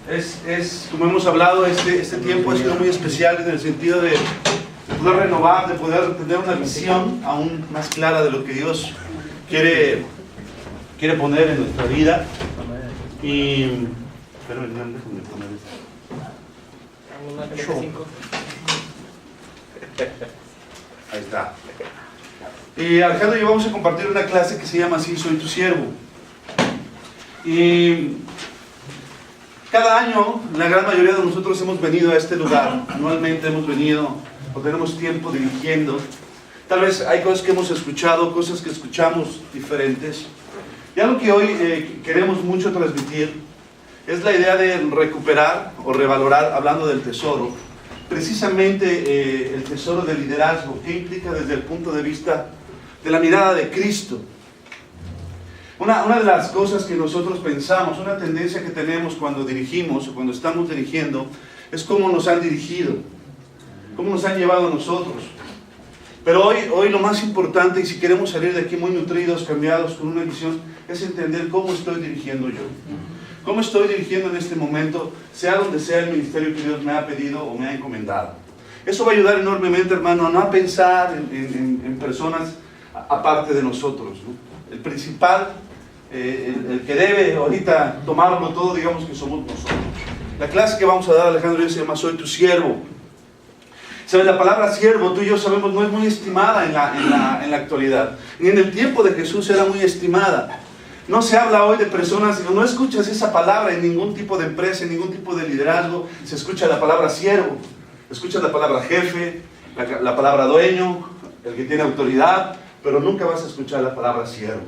pues como hemos hablado, este tiempo ha sido muy especial en el sentido de poder renovar, de poder tener una visión aún más clara de lo que Dios quiere poner en nuestra vida. Y déjame poner esto. Ahí está. Y Alejandro y yo vamos a compartir una clase que se llama Así soy tu siervo. Y cada año, la gran mayoría de nosotros hemos venido a este lugar. Anualmente hemos venido, o tenemos tiempo dirigiendo. Tal vez hay cosas que hemos escuchado, cosas que escuchamos diferentes. Y algo que hoy queremos mucho transmitir es la idea de recuperar o revalorar, hablando del tesoro, precisamente el tesoro del liderazgo, que implica desde el punto de vista de la mirada de Cristo. Una de las cosas que nosotros pensamos, una tendencia que tenemos cuando dirigimos o cuando estamos dirigiendo, es cómo nos han dirigido, cómo nos han llevado a nosotros. Pero hoy lo más importante, y si queremos salir de aquí muy nutridos, cambiados, con una visión, es entender cómo estoy dirigiendo yo. Cómo estoy dirigiendo en este momento, sea donde sea el ministerio que Dios me ha pedido o me ha encomendado. Eso va a ayudar enormemente, hermano, a no pensar en personas aparte de nosotros, ¿no? El principal, el que debe ahorita tomarlo todo, digamos que somos nosotros. La clase que vamos a dar, Alejandro, se llama Soy tu siervo. ¿Sabes? La palabra siervo, tú y yo sabemos, no es muy estimada en la actualidad. Ni en el tiempo de Jesús era muy estimada. No se habla hoy de personas, no escuchas esa palabra en ningún tipo de empresa, en ningún tipo de liderazgo. Se escucha la palabra siervo, escuchas la palabra jefe, la palabra dueño, el que tiene autoridad, pero nunca vas a escuchar la palabra siervo.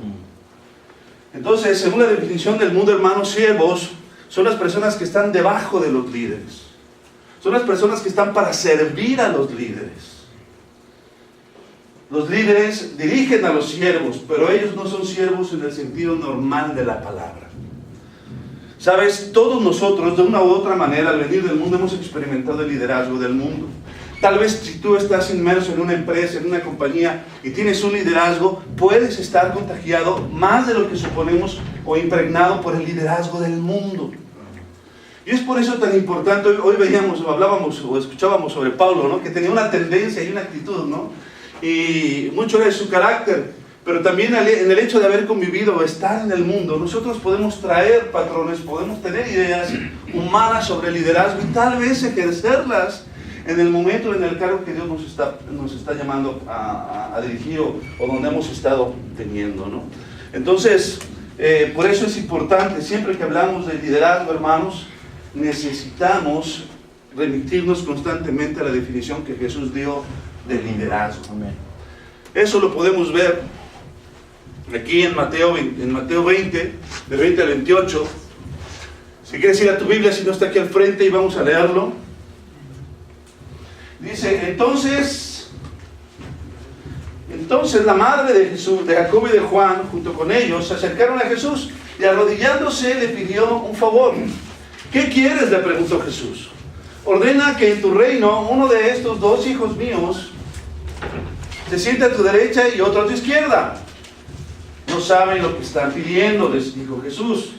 Entonces, según la definición del mundo, hermanos, siervos son las personas que están debajo de los líderes. Son las personas que están para servir a los líderes. Los líderes dirigen a los siervos, pero ellos no son siervos en el sentido normal de la palabra. Sabes, todos nosotros, de una u otra manera, al venir del mundo, hemos experimentado el liderazgo del mundo. Tal vez si tú estás inmerso en una empresa, en una compañía, y tienes un liderazgo, puedes estar contagiado más de lo que suponemos o impregnado por el liderazgo del mundo. Y es por eso tan importante, hoy veíamos o hablábamos o escuchábamos sobre Pablo, ¿no? Que tenía una tendencia y una actitud, ¿no? Y mucho de su carácter, pero también en el hecho de haber convivido o estar en el mundo, nosotros podemos traer patrones, podemos tener ideas humanas sobre el liderazgo y tal vez ejercerlas en el momento, en el cargo que Dios nos está llamando a dirigir o donde hemos estado teniendo, ¿no? Entonces, por eso es importante, siempre que hablamos de liderazgo, hermanos, necesitamos remitirnos constantemente a la definición que Jesús dio de liderazgo. Amén. Eso lo podemos ver aquí en Mateo 20, de 20 al 28. Si quieres ir a tu Biblia, si no está aquí al frente, y vamos a leerlo. Dice, entonces la madre de Jesús, de Jacobo y de Juan, junto con ellos, se acercaron a Jesús y arrodillándose le pidió un favor. ¿Qué quieres?, le preguntó Jesús. Ordena que en tu reino uno de estos dos hijos míos se siente a tu derecha y otro a tu izquierda. No saben lo que están pidiendo, les dijo Jesús.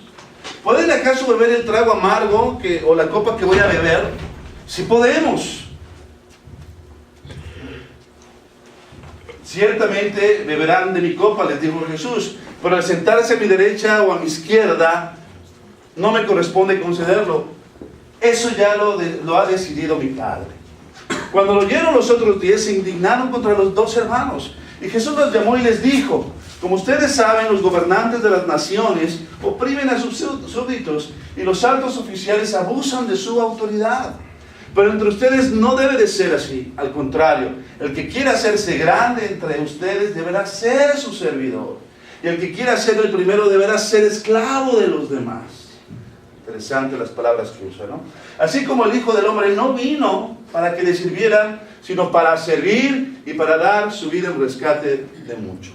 ¿Pueden acaso beber el trago amargo o la copa que voy a beber? Sí podemos. Ciertamente beberán de mi copa, les dijo Jesús, pero al sentarse a mi derecha o a mi izquierda, no me corresponde concederlo. Eso ya lo ha decidido mi Padre. Cuando lo oyeron los otros 10, se indignaron contra los dos hermanos. Y Jesús los llamó y les dijo, como ustedes saben, los gobernantes de las naciones oprimen a sus súbditos y los altos oficiales abusan de su autoridad. Pero entre ustedes no debe de ser así. Al contrario, el que quiera hacerse grande entre ustedes deberá ser su servidor. Y el que quiera ser el primero deberá ser esclavo de los demás. Interesante las palabras que usa, ¿no? Así como el Hijo del Hombre no vino para que le sirvieran, sino para servir y para dar su vida en rescate de muchos.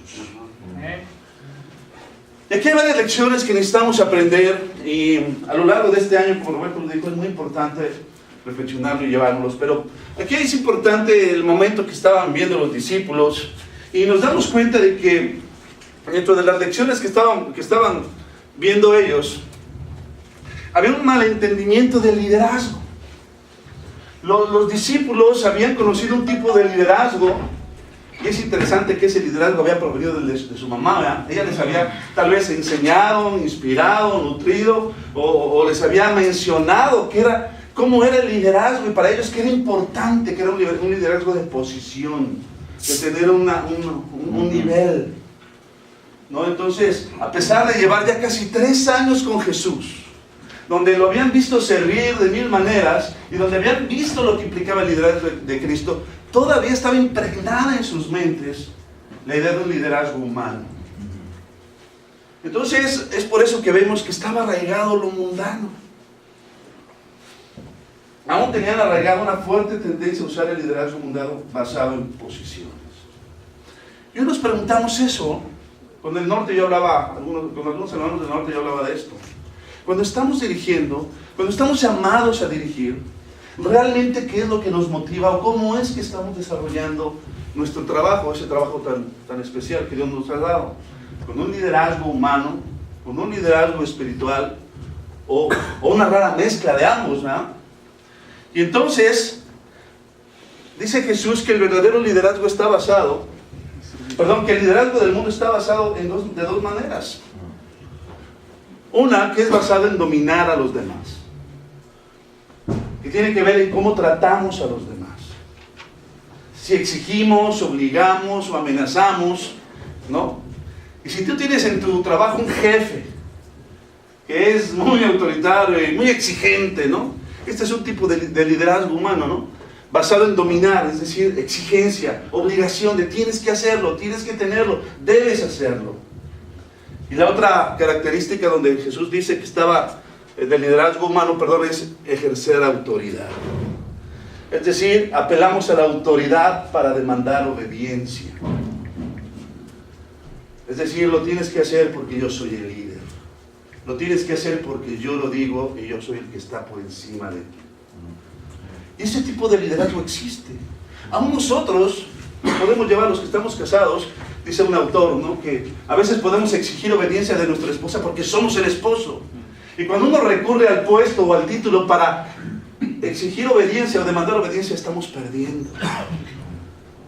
Y aquí hay varias lecciones que necesitamos aprender, y a lo largo de este año, como Roberto lo dijo, es muy importante reflexionarlo y llevárnoslos. Pero aquí es importante el momento que estaban viendo los discípulos, y nos damos cuenta de que dentro de las lecciones que estaban viendo ellos, había un malentendimiento del liderazgo. Los discípulos habían conocido un tipo de liderazgo, y es interesante que ese liderazgo había provenido de su mamá, ¿verdad? Ella les había tal vez enseñado, inspirado, nutrido, o les había mencionado cómo era el liderazgo, y para ellos que era importante, que era un liderazgo de posición, de tener un nivel, ¿no? Entonces, a pesar de llevar ya casi 3 años con Jesús, donde lo habían visto servir de 1000 maneras, y donde habían visto lo que implicaba el liderazgo de Cristo, todavía estaba impregnada en sus mentes la idea de un liderazgo humano. Entonces, es por eso que vemos que estaba arraigado lo mundano. Aún tenían arraigado una fuerte tendencia a usar el liderazgo mundano basado en posiciones. Y hoy nos preguntamos eso. Con el norte yo hablaba, con algunos hermanos del norte yo hablaba de esto. Cuando estamos dirigiendo, cuando estamos llamados a dirigir, realmente qué es lo que nos motiva o cómo es que estamos desarrollando nuestro trabajo, ese trabajo tan especial que Dios nos ha dado, con un liderazgo humano, con un liderazgo espiritual, o una rara mezcla de ambos, ¿no? Y entonces dice Jesús que el verdadero liderazgo está basado, que el liderazgo del mundo está basado de dos maneras. Una que es basada en dominar a los demás, que tiene que ver en cómo tratamos a los demás. Si exigimos, obligamos o amenazamos, ¿no? Y si tú tienes en tu trabajo un jefe que es muy autoritario y muy exigente, ¿no? Este es un tipo de liderazgo humano, ¿no? Basado en dominar, es decir, exigencia, obligación de tienes que hacerlo, tienes que tenerlo, debes hacerlo. Y la otra característica donde Jesús dice que estaba del liderazgo humano, es ejercer autoridad. Es decir, apelamos a la autoridad para demandar obediencia. Es decir, lo tienes que hacer porque yo soy el líder. Lo tienes que hacer porque yo lo digo y yo soy el que está por encima de ti. Y ese tipo de liderazgo existe. Aún nosotros podemos llevar, los que estamos casados, dice un autor, ¿no? Que a veces podemos exigir obediencia de nuestra esposa porque somos el esposo. Y cuando uno recurre al puesto o al título para exigir obediencia o demandar obediencia, estamos perdiendo.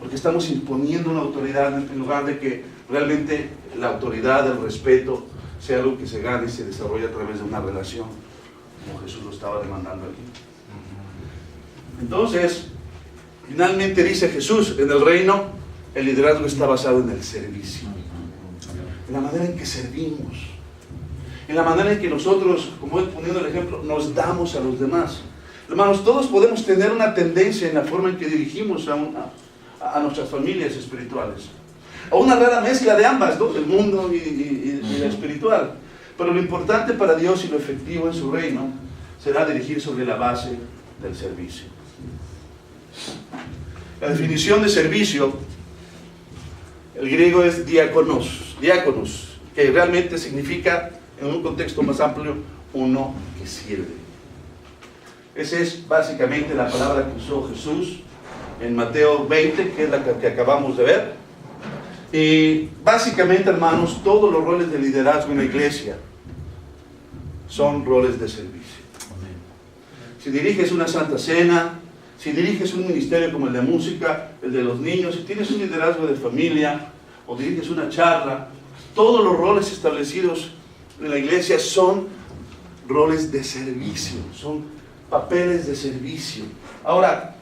Porque estamos imponiendo una autoridad en lugar de que realmente la autoridad, el respeto, sea algo que se gane y se desarrolle a través de una relación, como Jesús lo estaba demandando aquí. Entonces, finalmente dice Jesús, en el reino, el liderazgo está basado en el servicio. En la manera en que servimos. En la manera en que nosotros, como voy poniendo el ejemplo, nos damos a los demás. Hermanos, todos podemos tener una tendencia en la forma en que dirigimos a nuestras familias espirituales. O una rara mezcla de ambas, ¿no? El mundo y la espiritual. Pero lo importante para Dios y lo efectivo en su reino será dirigir sobre la base del servicio. La definición de servicio, el griego es diáconos, que realmente significa, en un contexto más amplio, uno que sirve. Esa es básicamente la palabra que usó Jesús en Mateo 20, que es la que acabamos de ver. Y básicamente, hermanos, todos los roles de liderazgo en la iglesia son roles de servicio. Si diriges una santa cena, si diriges un ministerio como el de música, el de los niños, si tienes un liderazgo de familia o diriges una charla, todos los roles establecidos en la iglesia son roles de servicio, son papeles de servicio. Ahora,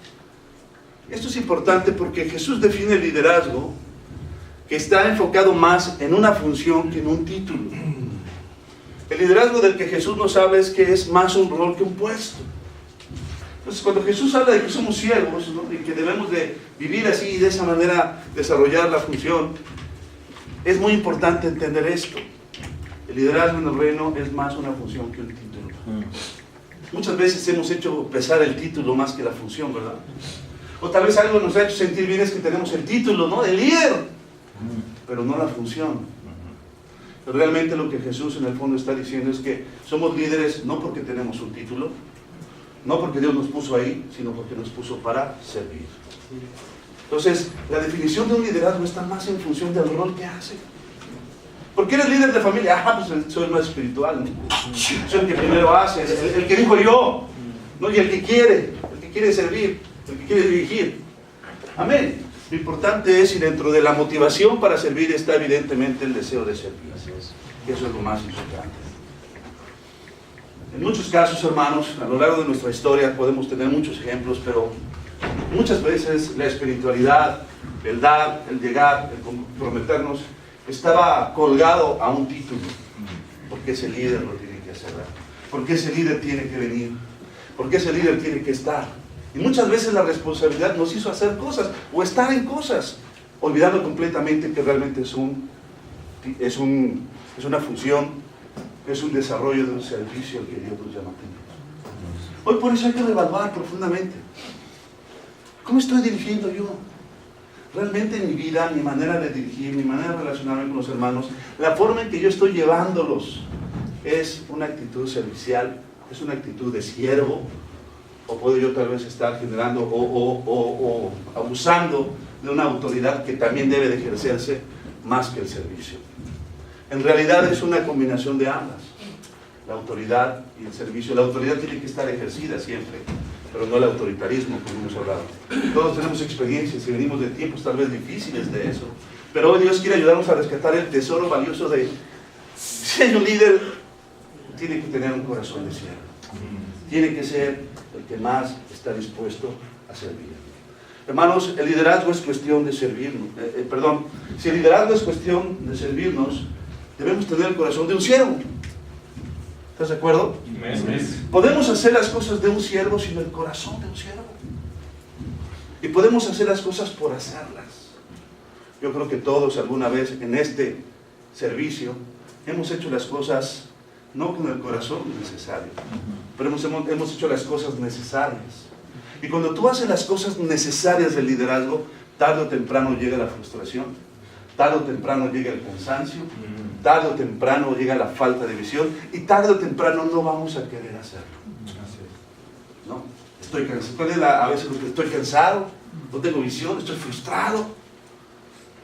esto es importante porque Jesús define el liderazgo que está enfocado más en una función que en un título. El liderazgo del que Jesús nos habla es que es más un rol que un puesto. Entonces, cuando Jesús habla de que somos siervos, ¿no? Y que debemos de vivir así y de esa manera desarrollar la función, es muy importante entender esto. El liderazgo en el reino es más una función que un título. Muchas veces hemos hecho pesar el título más que la función, ¿verdad? O tal vez algo nos ha hecho sentir bien es que tenemos el título, ¿no? De líder, pero no la función. Pero realmente lo que Jesús en el fondo está diciendo es que somos líderes no porque tenemos un título, no porque Dios nos puso ahí, sino porque nos puso para servir. Entonces, la definición de un liderazgo está más en función del rol que hace. ¿Por qué eres líder de familia? Pues soy más espiritual, ¿no? Soy el que primero hace, el que dijo yo, ¿no? Y el que quiere servir, el que quiere dirigir. Amén. Lo importante es, y dentro de la motivación para servir está evidentemente el deseo de servir. Y eso es lo más importante. En muchos casos, hermanos, a lo largo de nuestra historia podemos tener muchos ejemplos, pero muchas veces la espiritualidad, el dar, el llegar, el comprometernos, estaba colgado a un título. Porque ese líder lo tiene que hacer, porque ese líder tiene que venir, porque ese líder tiene que estar. Y muchas veces la responsabilidad nos hizo hacer cosas o estar en cosas, olvidando completamente que realmente es una función, es un desarrollo de un servicio al que Dios nos llama a tener. Hoy por eso hay que reevaluar profundamente. ¿Cómo estoy dirigiendo yo? Realmente en mi vida, mi manera de dirigir, mi manera de relacionarme con los hermanos, la forma en que yo estoy llevándolos, ¿es una actitud servicial? ¿Es una actitud de siervo? ¿O puedo yo tal vez estar generando o abusando de una autoridad que también debe de ejercerse más que el servicio? En realidad es una combinación de ambas, la autoridad y el servicio. La autoridad tiene que estar ejercida siempre, pero no el autoritarismo, como hemos hablado. Todos tenemos experiencias y venimos de tiempos tal vez difíciles de eso, pero hoy Dios quiere ayudarnos a rescatar el tesoro valioso de ser un líder. Tiene que tener un corazón de siervo, tiene que ser el que más está dispuesto a servir. Hermanos, el liderazgo es cuestión de servirnos. Si el liderazgo es cuestión de servirnos, debemos tener el corazón de un siervo. ¿Estás de acuerdo? Podemos hacer las cosas de un siervo sin el corazón de un siervo. Y podemos hacer las cosas por hacerlas. Yo creo que todos alguna vez en este servicio hemos hecho las cosas no con el corazón necesario, pero hemos hecho las cosas necesarias. Y cuando tú haces las cosas necesarias del liderazgo, tarde o temprano llega la frustración, tarde o temprano llega el cansancio, tarde o temprano llega la falta de visión, y tarde o temprano no vamos a querer hacerlo. ¿No? Estoy cansado, a veces estoy cansado, no tengo visión, estoy frustrado.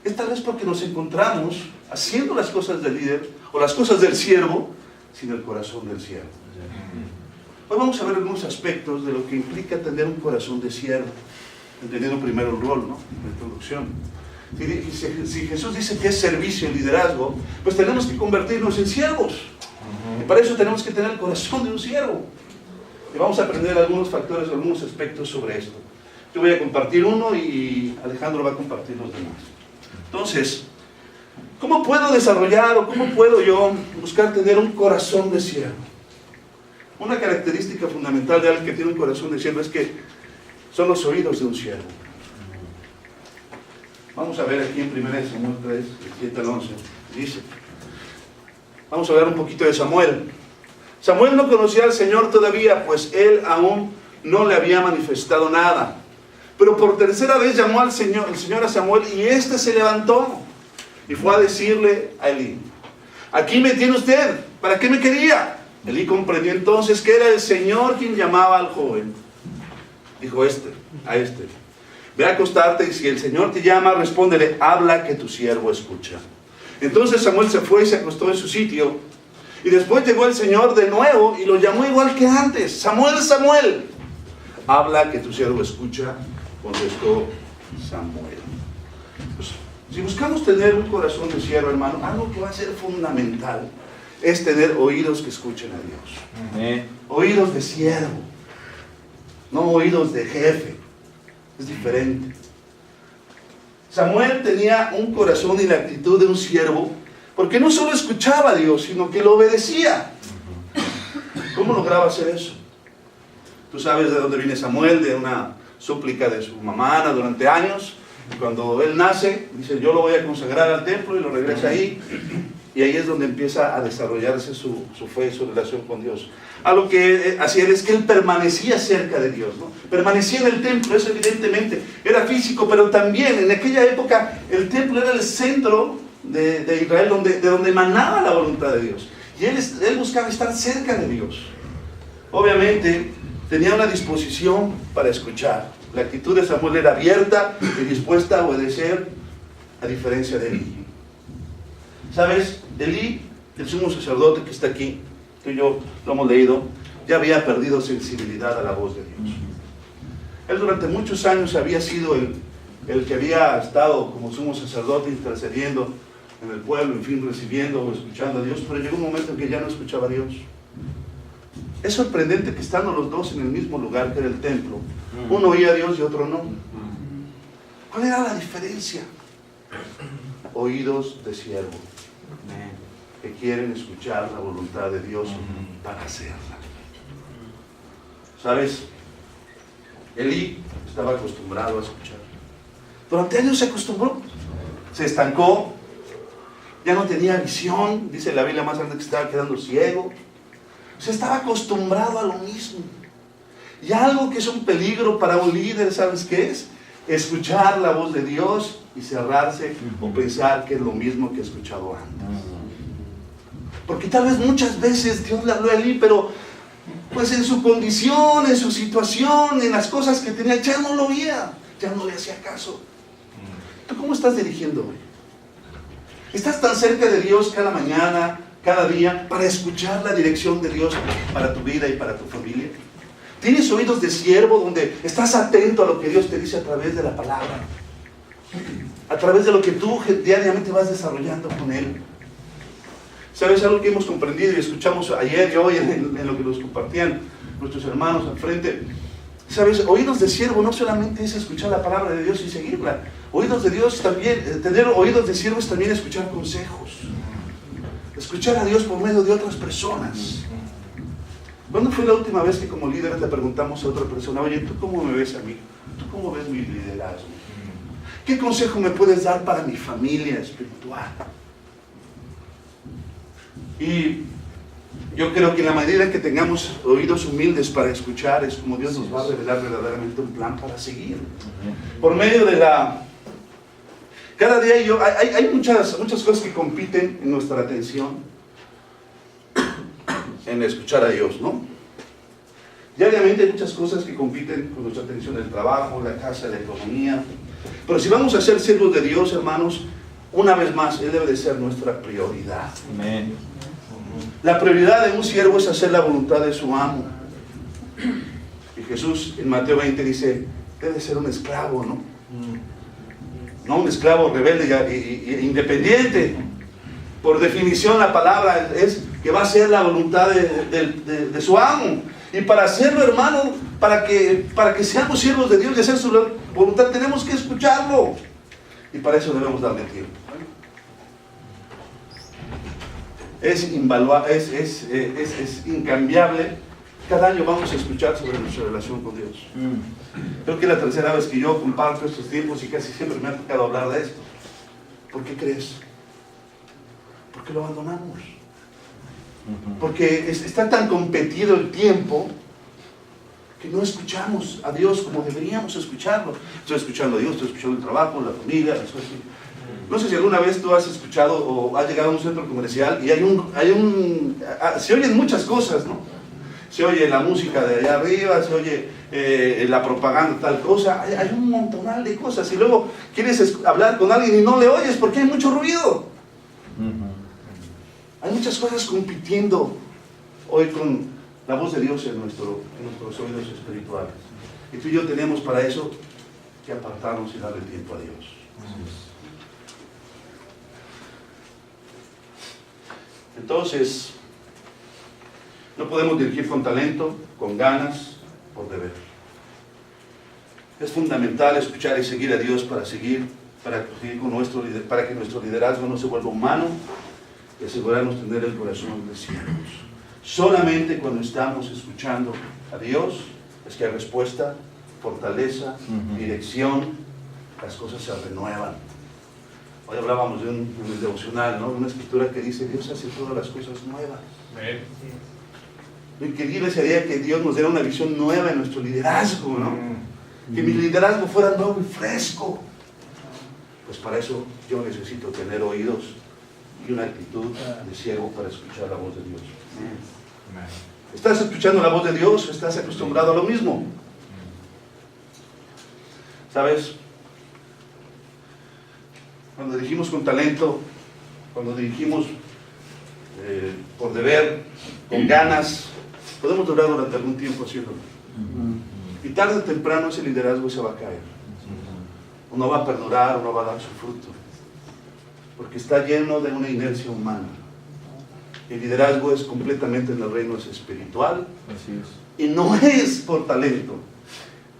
Es tal vez porque nos encontramos haciendo las cosas del líder o las cosas del siervo sin el corazón del siervo. Hoy vamos a ver algunos aspectos de lo que implica tener un corazón de siervo, entendiendo primero el rol, ¿no? La introducción. Si Jesús dice que es servicio y liderazgo, pues tenemos que convertirnos en siervos. Y para eso tenemos que tener el corazón de un siervo. Y vamos a aprender algunos factores, algunos aspectos sobre esto. Yo voy a compartir uno y Alejandro va a compartir los demás. Entonces, ¿cómo puedo desarrollar o cómo puedo yo buscar tener un corazón de siervo? Una característica fundamental de alguien que tiene un corazón de siervo es que son los oídos de un siervo. Vamos a ver aquí en 1 Samuel 3, 7 al 11. Dice, vamos a ver un poquito de Samuel. Samuel no conocía al Señor todavía, pues él aún no le había manifestado nada. Pero por tercera vez llamó al Señor, el Señor a Samuel, y éste se levantó y fue a decirle a Elí: aquí me tiene usted, ¿para qué me quería? Elí comprendió entonces que era el Señor quien llamaba al joven. Dijo a este: ve a acostarte, y si el Señor te llama, respóndele: habla, que tu siervo escucha. Entonces Samuel se fue y se acostó en su sitio. Y después llegó el Señor de nuevo y lo llamó igual que antes: Samuel, Samuel. Habla, que tu siervo escucha, contestó Samuel. Pues, si buscamos tener un corazón de siervo, hermano, algo que va a ser fundamental es tener oídos que escuchen a Dios. Oídos de siervo, no oídos de jefe. Es diferente. Samuel tenía un corazón y la actitud de un siervo, porque no solo escuchaba a Dios, sino que lo obedecía. ¿Cómo lograba hacer eso? Tú sabes de dónde viene Samuel, de una súplica de su mamá Ana durante años. Y cuando él nace, dice: yo lo voy a consagrar al templo, y lo regresa ahí. Y ahí es donde empieza a desarrollarse su fe y su relación con Dios. Algo que hacía es que él permanecía cerca de Dios, ¿no? Permanecía en el templo. Eso evidentemente era físico, pero también en aquella época el templo era el centro de Israel, de donde emanaba la voluntad de Dios. Y él buscaba estar cerca de Dios. Obviamente tenía una disposición para escuchar. La actitud de Samuel era abierta y dispuesta a obedecer, a diferencia de él. ¿Sabes? Elí, el sumo sacerdote que está aquí, tú y yo lo hemos leído, ya había perdido sensibilidad a la voz de Dios. Él durante muchos años había sido el que había estado como sumo sacerdote intercediendo en el pueblo, en fin, recibiendo o escuchando a Dios, pero llegó un momento en que ya no escuchaba a Dios. Es sorprendente que estando los dos en el mismo lugar, que era el templo, uno oía a Dios y otro no. ¿Cuál era la diferencia? Oídos de siervo, que quieren escuchar la voluntad de Dios para hacerla. ¿Sabes? Elí estaba acostumbrado a escuchar. Durante años se acostumbró, se estancó, ya no tenía visión, dice la Biblia más grande que estaba quedando ciego. Se estaba acostumbrado a lo mismo. Y algo que es un peligro para un líder, ¿sabes qué es? Escuchar la voz de Dios y cerrarse o pensar que es lo mismo que he escuchado antes. Porque tal vez muchas veces Dios le habló a Elí, pero pues en su condición, en su situación, en las cosas que tenía, ya no lo oía, ya no le hacía caso. ¿Tú cómo estás dirigiendo hoy? ¿Estás tan cerca de Dios cada mañana, cada día, para escuchar la dirección de Dios para tu vida y para tu familia? ¿Tienes oídos de siervo donde estás atento a lo que Dios te dice a través de la palabra? A través de lo que tú diariamente vas desarrollando con Él. ¿Sabes algo que hemos comprendido y escuchamos ayer y hoy en lo que nos compartían nuestros hermanos al frente? ¿Sabes? Oídos de siervo no solamente es escuchar la palabra de Dios y seguirla. Oídos de Dios también, tener oídos de siervo es también escuchar consejos. Escuchar a Dios por medio de otras personas. ¿Cuándo fue la última vez que como líderes le preguntamos a otra persona, oye, ¿tú cómo me ves a mí? ¿Tú cómo ves mi liderazgo? ¿Qué consejo me puedes dar para mi familia espiritual? Y yo creo que en la medida en que tengamos oídos humildes para escuchar, es como Dios nos va a revelar verdaderamente un plan para seguir. Por medio de la... Cada día hay muchas cosas que compiten en nuestra atención, en escuchar a Dios, ¿no? Diariamente hay muchas cosas que compiten con nuestra atención, el trabajo, la casa, la economía. Pero si vamos a ser siervos de Dios, hermanos, una vez más, Él debe de ser nuestra prioridad. Amén. La prioridad de un siervo es hacer la voluntad de su amo. Y Jesús en Mateo 20 dice, debe ser un esclavo, ¿no? No un esclavo rebelde e independiente. Por definición la palabra es que va a ser la voluntad de su amo. Y para hacerlo, hermano, para que seamos siervos de Dios y hacer su voluntad, tenemos que escucharlo. Y para eso debemos darle tiempo. Es incambiable. Cada año vamos a escuchar sobre nuestra relación con Dios. Creo que es la tercera vez que yo comparto estos tiempos y casi siempre me ha tocado hablar de esto. ¿Por qué crees? Porque lo abandonamos. Porque está tan competido el tiempo que no escuchamos a Dios como deberíamos escucharlo. Estoy escuchando a Dios, estoy escuchando el trabajo, la familia, las cosas. No sé si alguna vez tú has escuchado o has llegado a un centro comercial y se oyen muchas cosas, ¿no? Se oye la música de allá arriba, se oye la propaganda, tal cosa. Hay un montonal de cosas y luego quieres hablar con alguien y no le oyes porque hay mucho ruido. Hay muchas cosas compitiendo hoy con la voz de Dios en nuestros oídos espirituales. Y tú y yo tenemos para eso que apartarnos y darle tiempo a Dios. Entonces, no podemos dirigir con talento, con ganas, por deber. Es fundamental escuchar y seguir a Dios para que nuestro liderazgo no se vuelva humano y asegurarnos tener el corazón de siervos. Solamente cuando estamos escuchando a Dios es que hay respuesta, fortaleza, dirección, las cosas se renuevan. Hoy hablábamos de un devocional, ¿no? De una escritura que dice, Dios hace todas las cosas nuevas. Lo increíble sería que Dios nos diera una visión nueva en nuestro liderazgo, ¿no? Que mi liderazgo fuera nuevo y fresco. Pues para eso yo necesito tener oídos y una actitud de siervo para escuchar la voz de Dios. ¿Estás escuchando la voz de Dios? ¿Estás acostumbrado a lo mismo? ¿Sabes? Cuando dirigimos con talento, cuando dirigimos por deber, con ganas. Podemos durar durante algún tiempo haciéndolo. Y tarde o temprano ese liderazgo se va a caer. O no va a perdurar, o no va a dar su fruto. Porque está lleno de una inercia humana. El liderazgo es completamente en el reino, es espiritual. Y no es por talento.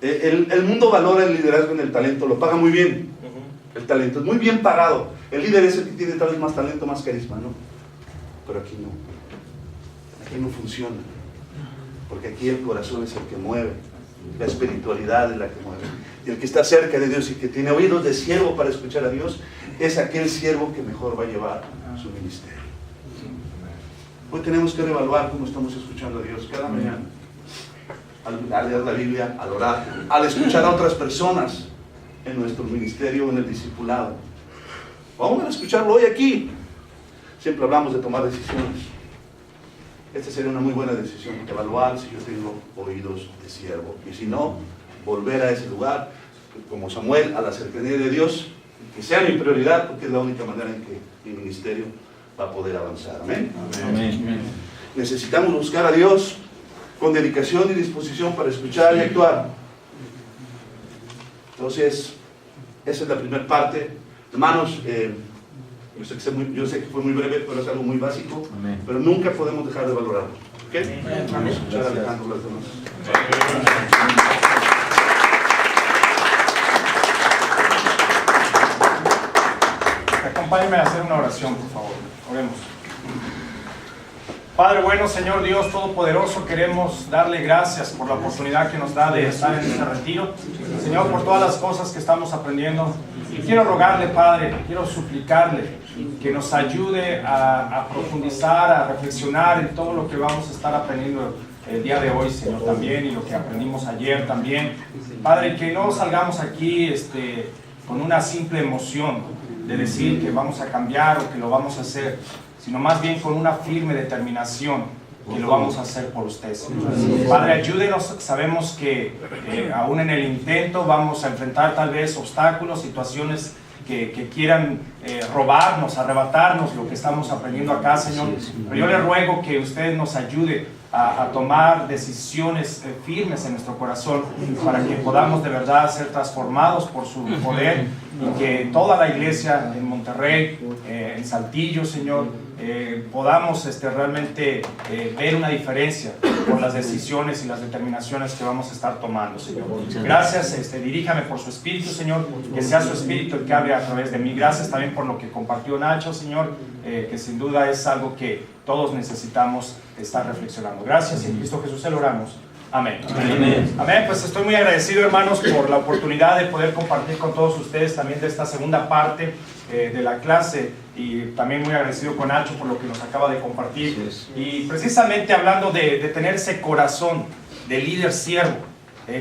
El mundo valora el liderazgo en el talento, lo paga muy bien. El talento es muy bien pagado. El líder es el que tiene tal vez más talento, más carisma, ¿no? Pero aquí no. Aquí no funciona. Porque aquí el corazón es el que mueve. La espiritualidad es la que mueve. Y el que está cerca de Dios y que tiene oídos de siervo para escuchar a Dios, es aquel siervo que mejor va a llevar su ministerio. Hoy tenemos que reevaluar cómo estamos escuchando a Dios cada mañana. Al leer la Biblia, al orar, al escuchar a otras personas en nuestro ministerio, en el discipulado. Vamos a escucharlo hoy aquí. Siempre hablamos de tomar decisiones. Esta sería una muy buena decisión, evaluar si yo tengo oídos de siervo. Y si no, volver a ese lugar, como Samuel, a la cercanía de Dios, que sea mi prioridad, porque es la única manera en que mi ministerio va a poder avanzar. Amén. Amén. Necesitamos buscar a Dios con dedicación y disposición para escuchar y actuar. Entonces, esa es la primera parte. Hermanos, yo sé que fue muy breve, pero es algo muy básico. Amén. Pero nunca podemos dejar de valorarlo. ¿Okay? Vamos a escuchar a Alejandro las demás. Acompáñenme a hacer una oración, por favor. Oremos. Padre bueno, Señor Dios Todopoderoso, queremos darle gracias por la oportunidad que nos da de estar en este retiro. Señor, por todas las cosas que estamos aprendiendo. Y quiero rogarle, Padre, quiero suplicarle que nos ayude a profundizar, a reflexionar en todo lo que vamos a estar aprendiendo el día de hoy, Señor, también, y lo que aprendimos ayer también. Padre, que no salgamos aquí con una simple emoción de decir que vamos a cambiar o que lo vamos a hacer, sino más bien con una firme determinación que lo vamos a hacer por usted, Señor. Padre, ayúdenos. Sabemos que aún en el intento vamos a enfrentar tal vez obstáculos, situaciones que quieran robarnos, arrebatarnos lo que estamos aprendiendo acá, Señor. Pero yo le ruego que usted nos ayude a tomar decisiones firmes en nuestro corazón para que podamos de verdad ser transformados por su poder y que toda la iglesia en Monterrey, en Saltillo, Señor, podamos realmente ver una diferencia por las decisiones y las determinaciones que vamos a estar tomando, Señor. Gracias, diríjame por su Espíritu, Señor, que sea su Espíritu el que hable a través de mí. Gracias también por lo que compartió Nacho, Señor, que sin duda es algo que todos necesitamos estar reflexionando. Gracias, y en Cristo Jesús se lo oramos. Amén. Amén. Amén. Pues estoy muy agradecido, hermanos, por la oportunidad de poder compartir con todos ustedes también de esta segunda parte de la clase, y también muy agradecido con Nacho por lo que nos acaba de compartir. Y precisamente hablando de tener ese corazón de líder siervo,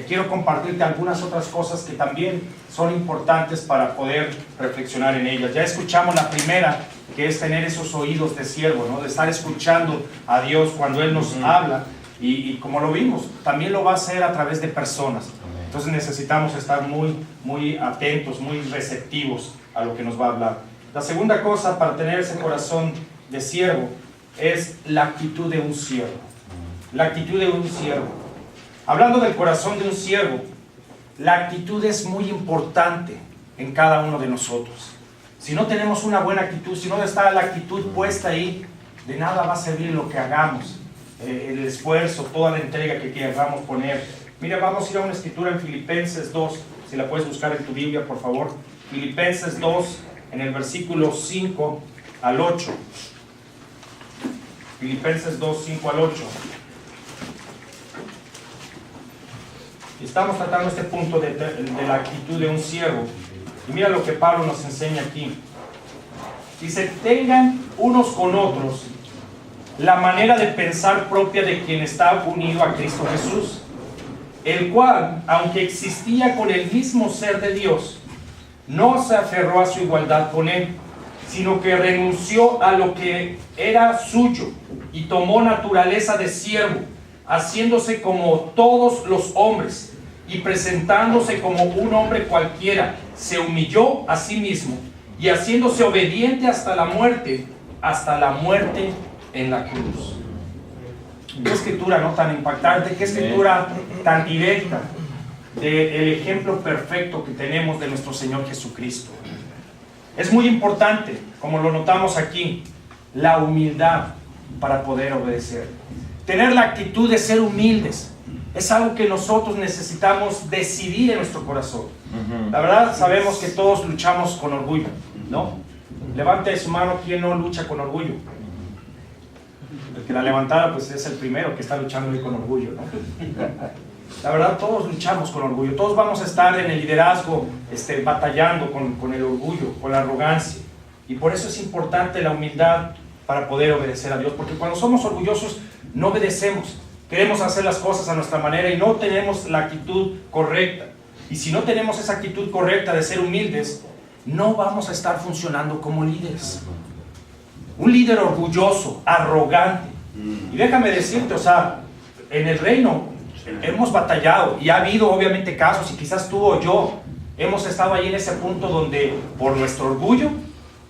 quiero compartirte algunas otras cosas que también son importantes para poder reflexionar en ellas. Ya escuchamos la primera, que es tener esos oídos de siervo, ¿no? De estar escuchando a Dios cuando Él nos habla. Y como lo vimos, también lo va a hacer a través de personas. Entonces necesitamos estar muy atentos, muy receptivos a lo que nos va a hablar. La segunda cosa para tener ese corazón de siervo es la actitud de un siervo. La actitud de un siervo. Hablando del corazón de un siervo, la actitud es muy importante en cada uno de nosotros. Si no tenemos una buena actitud, si no está la actitud puesta ahí, de nada va a servir lo que hagamos. El esfuerzo, toda la entrega que queramos poner. Mira, vamos a ir a una escritura en Filipenses 2, si la puedes buscar en tu Biblia, por favor. Filipenses 2, en el versículo 5 al 8. Filipenses 2, 5 al 8. Estamos tratando este punto de la actitud de un siervo. Y mira lo que Pablo nos enseña aquí. Dice, tengan unos con otros la manera de pensar propia de quien está unido a Cristo Jesús, el cual, aunque existía con el mismo ser de Dios, no se aferró a su igualdad con Él, sino que renunció a lo que era suyo y tomó naturaleza de siervo, haciéndose como todos los hombres y presentándose como un hombre cualquiera, se humilló a sí mismo y haciéndose obediente hasta la muerte en la cruz. Qué escritura no tan impactante, qué escritura tan directa del ejemplo perfecto que tenemos de nuestro Señor Jesucristo. Es muy importante, como lo notamos aquí, la humildad para poder obedecer. Tener la actitud de ser humildes es algo que nosotros necesitamos decidir en nuestro corazón. La verdad, sabemos que todos luchamos con orgullo, ¿no? Levante su mano quien no lucha con orgullo. El que la levantara, pues es el primero que está luchando hoy con orgullo, ¿no? La verdad, todos luchamos con orgullo. Todos vamos a estar en el liderazgo batallando con el orgullo, con la arrogancia. Y por eso es importante la humildad para poder obedecer a Dios. Porque cuando somos orgullosos, no obedecemos. Queremos hacer las cosas a nuestra manera y no tenemos la actitud correcta. Y si no tenemos esa actitud correcta de ser humildes, no vamos a estar funcionando como líderes. Un líder orgulloso, arrogante. Y déjame decirte, o sea, en el reino hemos batallado y ha habido obviamente casos, y quizás tú o yo hemos estado ahí en ese punto donde por nuestro orgullo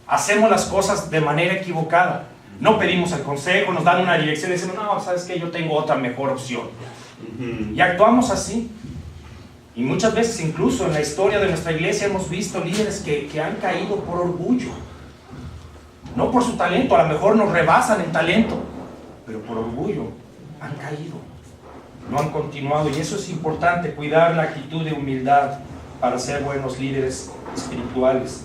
hacemos las cosas de manera equivocada. No pedimos el consejo, nos dan una dirección y decimos, no, sabes que yo tengo otra mejor opción. Y actuamos así. Y muchas veces incluso en la historia de nuestra iglesia hemos visto líderes que han caído por orgullo. No por su talento, a lo mejor nos rebasan en talento, pero por orgullo han caído. No han continuado. Y eso es importante, cuidar la actitud de humildad para ser buenos líderes espirituales.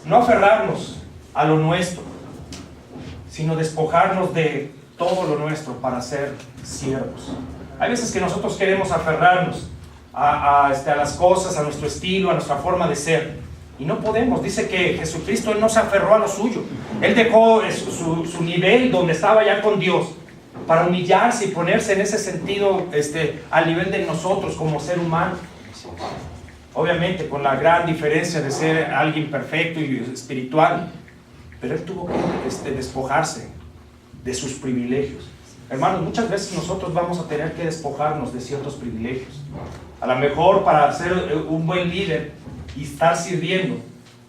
No aferrarnos a lo nuestro, sino despojarnos de todo lo nuestro para ser siervos. Hay veces que nosotros queremos aferrarnos a las cosas, a nuestro estilo, a nuestra forma de ser, y no podemos. Dice que Jesucristo, Él no se aferró a lo suyo. Él dejó su nivel donde estaba ya con Dios para humillarse y ponerse en ese sentido al nivel de nosotros como ser humano. Obviamente con la gran diferencia de ser alguien perfecto y espiritual, pero Él tuvo que despojarse de sus privilegios. Hermanos, muchas veces nosotros vamos a tener que despojarnos de ciertos privilegios. A lo mejor para ser un buen líder y estar sirviendo,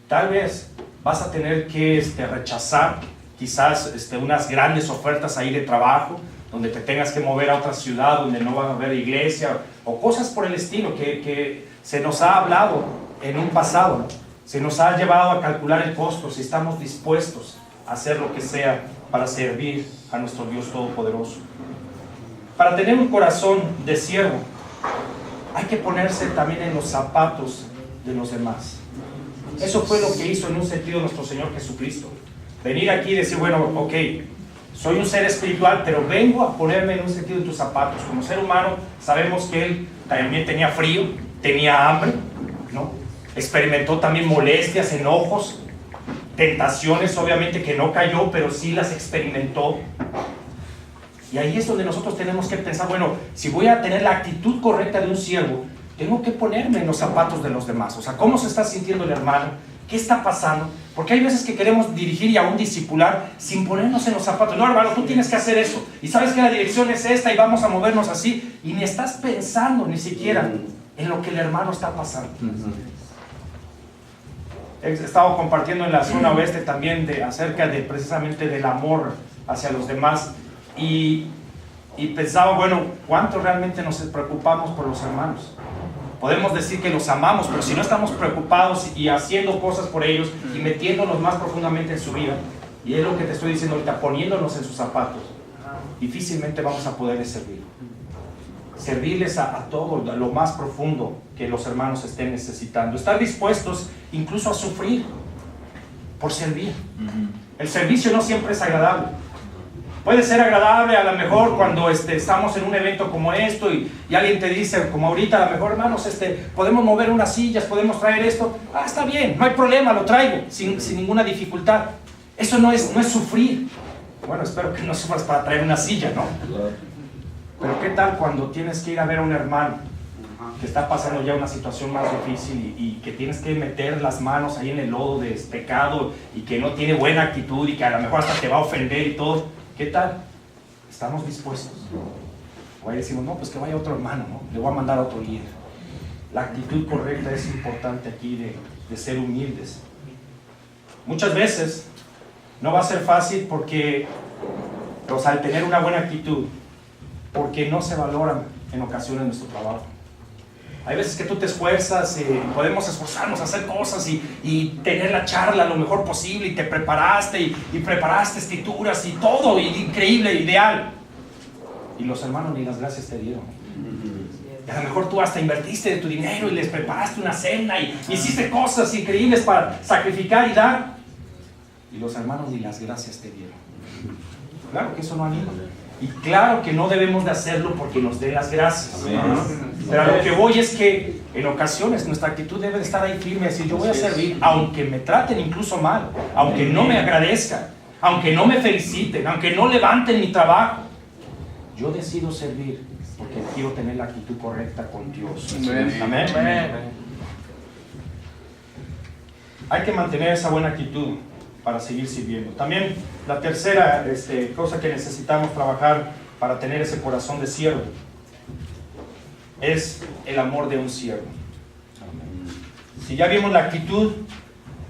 tal vez vas a tener que rechazar quizás unas grandes ofertas ahí de trabajo, donde te tengas que mover a otra ciudad donde no va a haber iglesia, o cosas por el estilo que se nos ha hablado en un pasado, ¿no? Se nos ha llevado a calcular el costo, si estamos dispuestos a hacer lo que sea para servir a nuestro Dios Todopoderoso. Para tener un corazón de siervo, hay que ponerse también en los zapatos de los demás. Eso fue lo que hizo en un sentido nuestro Señor Jesucristo. Venir aquí y decir, bueno, ok, soy un ser espiritual, pero vengo a ponerme en un sentido en tus zapatos. Como ser humano, sabemos que Él también tenía frío, tenía hambre, ¿no? Experimentó también molestias, enojos, tentaciones, obviamente que no cayó, pero sí las experimentó. Y ahí es donde nosotros tenemos que pensar, bueno, si voy a tener la actitud correcta de un siervo, tengo que ponerme en los zapatos de los demás. O sea, ¿cómo se está sintiendo el hermano? ¿Qué está pasando? Porque hay veces que queremos dirigir y aún discipular sin ponernos en los zapatos. No, hermano, tú tienes que hacer eso. Y sabes que la dirección es esta y vamos a movernos así. Y ni estás pensando ni siquiera en lo que el hermano está pasando. He estado compartiendo en la zona oeste también acerca de precisamente del amor hacia los demás. Y pensaba, bueno, ¿cuánto realmente nos preocupamos por los hermanos? Podemos decir que los amamos, pero si no estamos preocupados y haciendo cosas por ellos y metiéndonos más profundamente en su vida, y es lo que te estoy diciendo ahorita, poniéndonos en sus zapatos, difícilmente vamos a poderles servir. Servirles a todo, a lo más profundo que los hermanos estén necesitando. Estar dispuestos incluso a sufrir por servir. El servicio no siempre es agradable. Puede ser agradable a lo mejor cuando estamos en un evento como esto y alguien te dice, como ahorita, a lo mejor, hermanos, podemos mover unas sillas, podemos traer esto. Ah, está bien, no hay problema, lo traigo sin ninguna dificultad. Eso no es sufrir. Bueno, espero que no sufras para traer una silla, ¿no? Pero ¿qué tal cuando tienes que ir a ver a un hermano que está pasando ya una situación más difícil y que tienes que meter las manos ahí en el lodo de pecado y que no tiene buena actitud y que a lo mejor hasta te va a ofender y todo? ¿Qué tal? ¿Estamos dispuestos? O ahí decimos, no, pues que vaya otro hermano, ¿no? Le voy a mandar a otro líder. La actitud correcta es importante aquí de ser humildes. Muchas veces no va a ser fácil porque O sea, al tener una buena actitud, porque no se valoran en ocasiones nuestro trabajo. Hay veces que tú te esfuerzas, podemos esforzarnos a hacer cosas y tener la charla lo mejor posible, y te preparaste y preparaste escrituras y todo, y increíble, ideal. Y los hermanos ni las gracias te dieron. Y a lo mejor tú hasta invertiste de tu dinero y les preparaste una cena y hiciste cosas increíbles para sacrificar y dar. Y los hermanos ni las gracias te dieron. Claro que eso no anima. Y claro que no debemos de hacerlo porque nos den las gracias. Pero a lo que voy es que en ocasiones nuestra actitud debe de estar ahí firme, decir, yo voy a servir aunque me traten incluso mal, aunque no me agradezcan, aunque no me feliciten, aunque no levanten mi trabajo. Yo decido servir porque quiero tener la actitud correcta con Dios. Amén. Hay que mantener esa buena actitud para seguir sirviendo. También la tercera cosa que necesitamos trabajar para tener ese corazón de siervo es el amor de un siervo. Si ya vimos la actitud,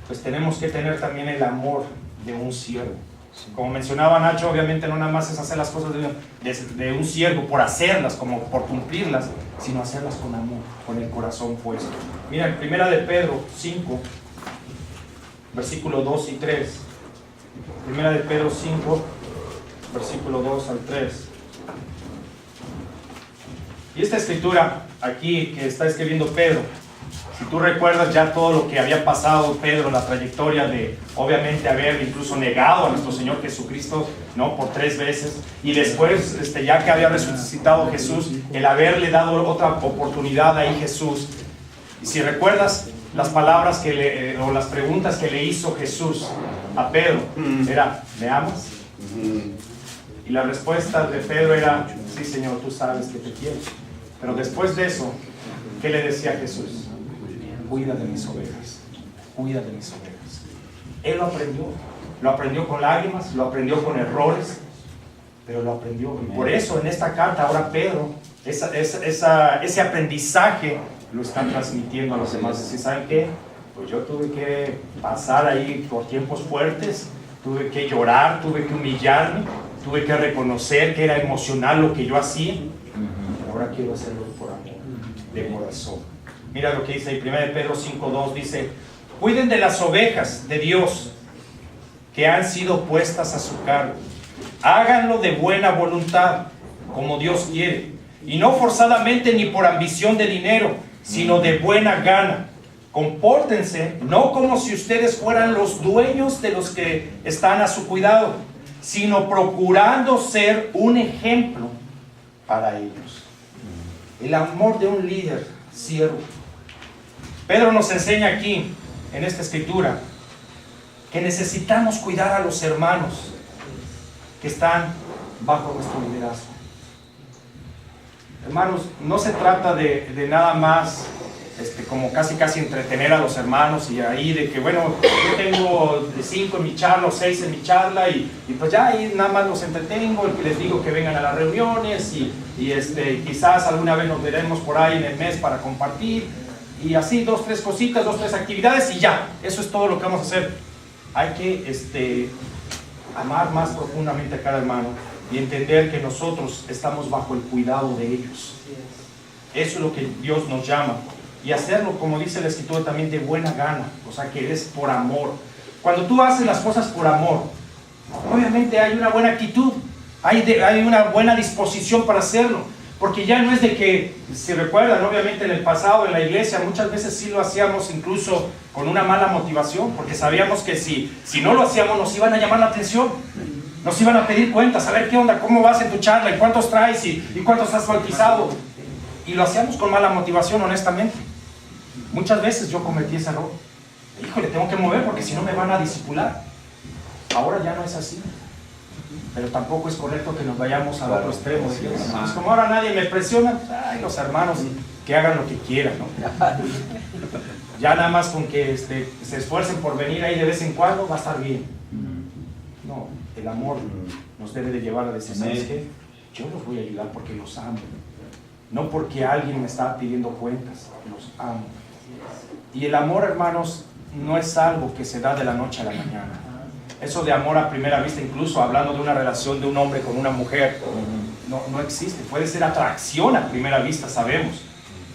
pues tenemos que tener también el amor de un siervo. Como mencionaba Nacho, obviamente no nada más es hacer las cosas de un siervo por hacerlas, como por cumplirlas, sino hacerlas con amor, con el corazón puesto. Mira, en 1 de Pedro 5, versículo 2 y 3. 1 de Pedro 5, versículo 2 al 3. Y esta escritura aquí que está escribiendo Pedro, si tú recuerdas ya todo lo que había pasado Pedro, la trayectoria de obviamente haber incluso negado a nuestro Señor Jesucristo, ¿no?, por 3 veces, y después ya que había resucitado Jesús, el haberle dado otra oportunidad ahí Jesús. Y si recuerdas las palabras o las preguntas que le hizo Jesús a Pedro, era, ¿me amas? Y la respuesta de Pedro era, sí, Señor, tú sabes que te quiero. Pero después de eso, ¿qué le decía Jesús? Cuida de mis ovejas, cuida de mis ovejas. Él lo aprendió con lágrimas, lo aprendió con errores, pero lo aprendió. Y por eso en esta carta ahora Pedro, ese aprendizaje lo está transmitiendo a los demás. ¿Y saben qué? Pues yo tuve que pasar ahí por tiempos fuertes, tuve que llorar, tuve que humillarme, tuve que reconocer que era emocional lo que yo hacía. Ahora quiero hacerlo por amor, de corazón. Mira lo que dice ahí, 1 de Pedro 5:2, dice, cuiden de las ovejas de Dios que han sido puestas a su cargo. Háganlo de buena voluntad, como Dios quiere, y no forzadamente ni por ambición de dinero, sino de buena gana. Compórtense no como si ustedes fueran los dueños de los que están a su cuidado, sino procurando ser un ejemplo para ellos. El amor de un líder siervo. Pedro nos enseña aquí, en esta escritura, que necesitamos cuidar a los hermanos que están bajo nuestro liderazgo. Hermanos, no se trata de nada más como casi entretener a los hermanos y ahí de que, bueno, yo tengo 5 en mi charla o 6 en mi charla y pues ya ahí nada más los entretengo, les digo que vengan a las reuniones y quizás alguna vez nos veremos por ahí en el mes para compartir y así 2, 3 cositas, 2, 3 actividades y ya, eso es todo lo que vamos a hacer. Hay que amar más profundamente a cada hermano y entender que nosotros estamos bajo el cuidado de ellos. Eso es lo que Dios nos llama. Y hacerlo, como dice la Escritura, también de buena gana, o sea, que es por amor. Cuando tú haces las cosas por amor, obviamente hay una buena actitud, hay una buena disposición para hacerlo, porque ya no es de que, si recuerdan, obviamente en el pasado, en la iglesia, muchas veces sí lo hacíamos incluso con una mala motivación, porque sabíamos que si no lo hacíamos nos iban a llamar la atención, nos iban a pedir cuentas, a ver qué onda, cómo vas en tu charla, y cuántos traes, y cuántos has bautizado, y lo hacíamos con mala motivación, honestamente. Muchas veces yo cometí ese error. Híjole, tengo que mover porque si no me van a discipular. Ahora ya no es así. Pero tampoco es correcto que nos vayamos al otro extremo. Pues como ahora nadie me presiona, ay, los hermanos que hagan lo que quieran, ¿no? Ya nada más con que se esfuercen por venir ahí de vez en cuando va a estar bien. No, el amor nos debe de llevar a decir, ¿sabes qué? Yo los voy a ayudar porque los amo. No porque alguien me está pidiendo cuentas, los amo. Y el amor, hermanos, no es algo que se da de la noche a la mañana. Eso de amor a primera vista, incluso hablando de una relación de un hombre con una mujer, no existe. Puede ser atracción a primera vista, sabemos,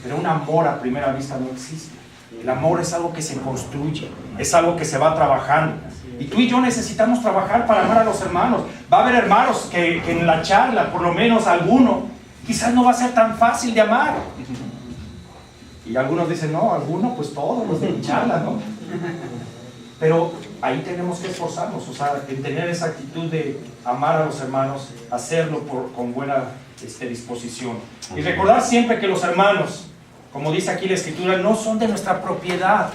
pero un amor a primera vista no existe. El amor es algo que se construye, es algo que se va trabajando. Y tú y yo necesitamos trabajar para amar a los hermanos. Va a haber hermanos que en la charla, por lo menos alguno, quizás no va a ser tan fácil de amar. Y algunos dicen, no, algunos, pues todos los de charla, ¿no? Pero ahí tenemos que esforzarnos, o sea, en tener esa actitud de amar a los hermanos, hacerlo con buena disposición. Y recordar siempre que los hermanos, como dice aquí la Escritura, no son de nuestra propiedad.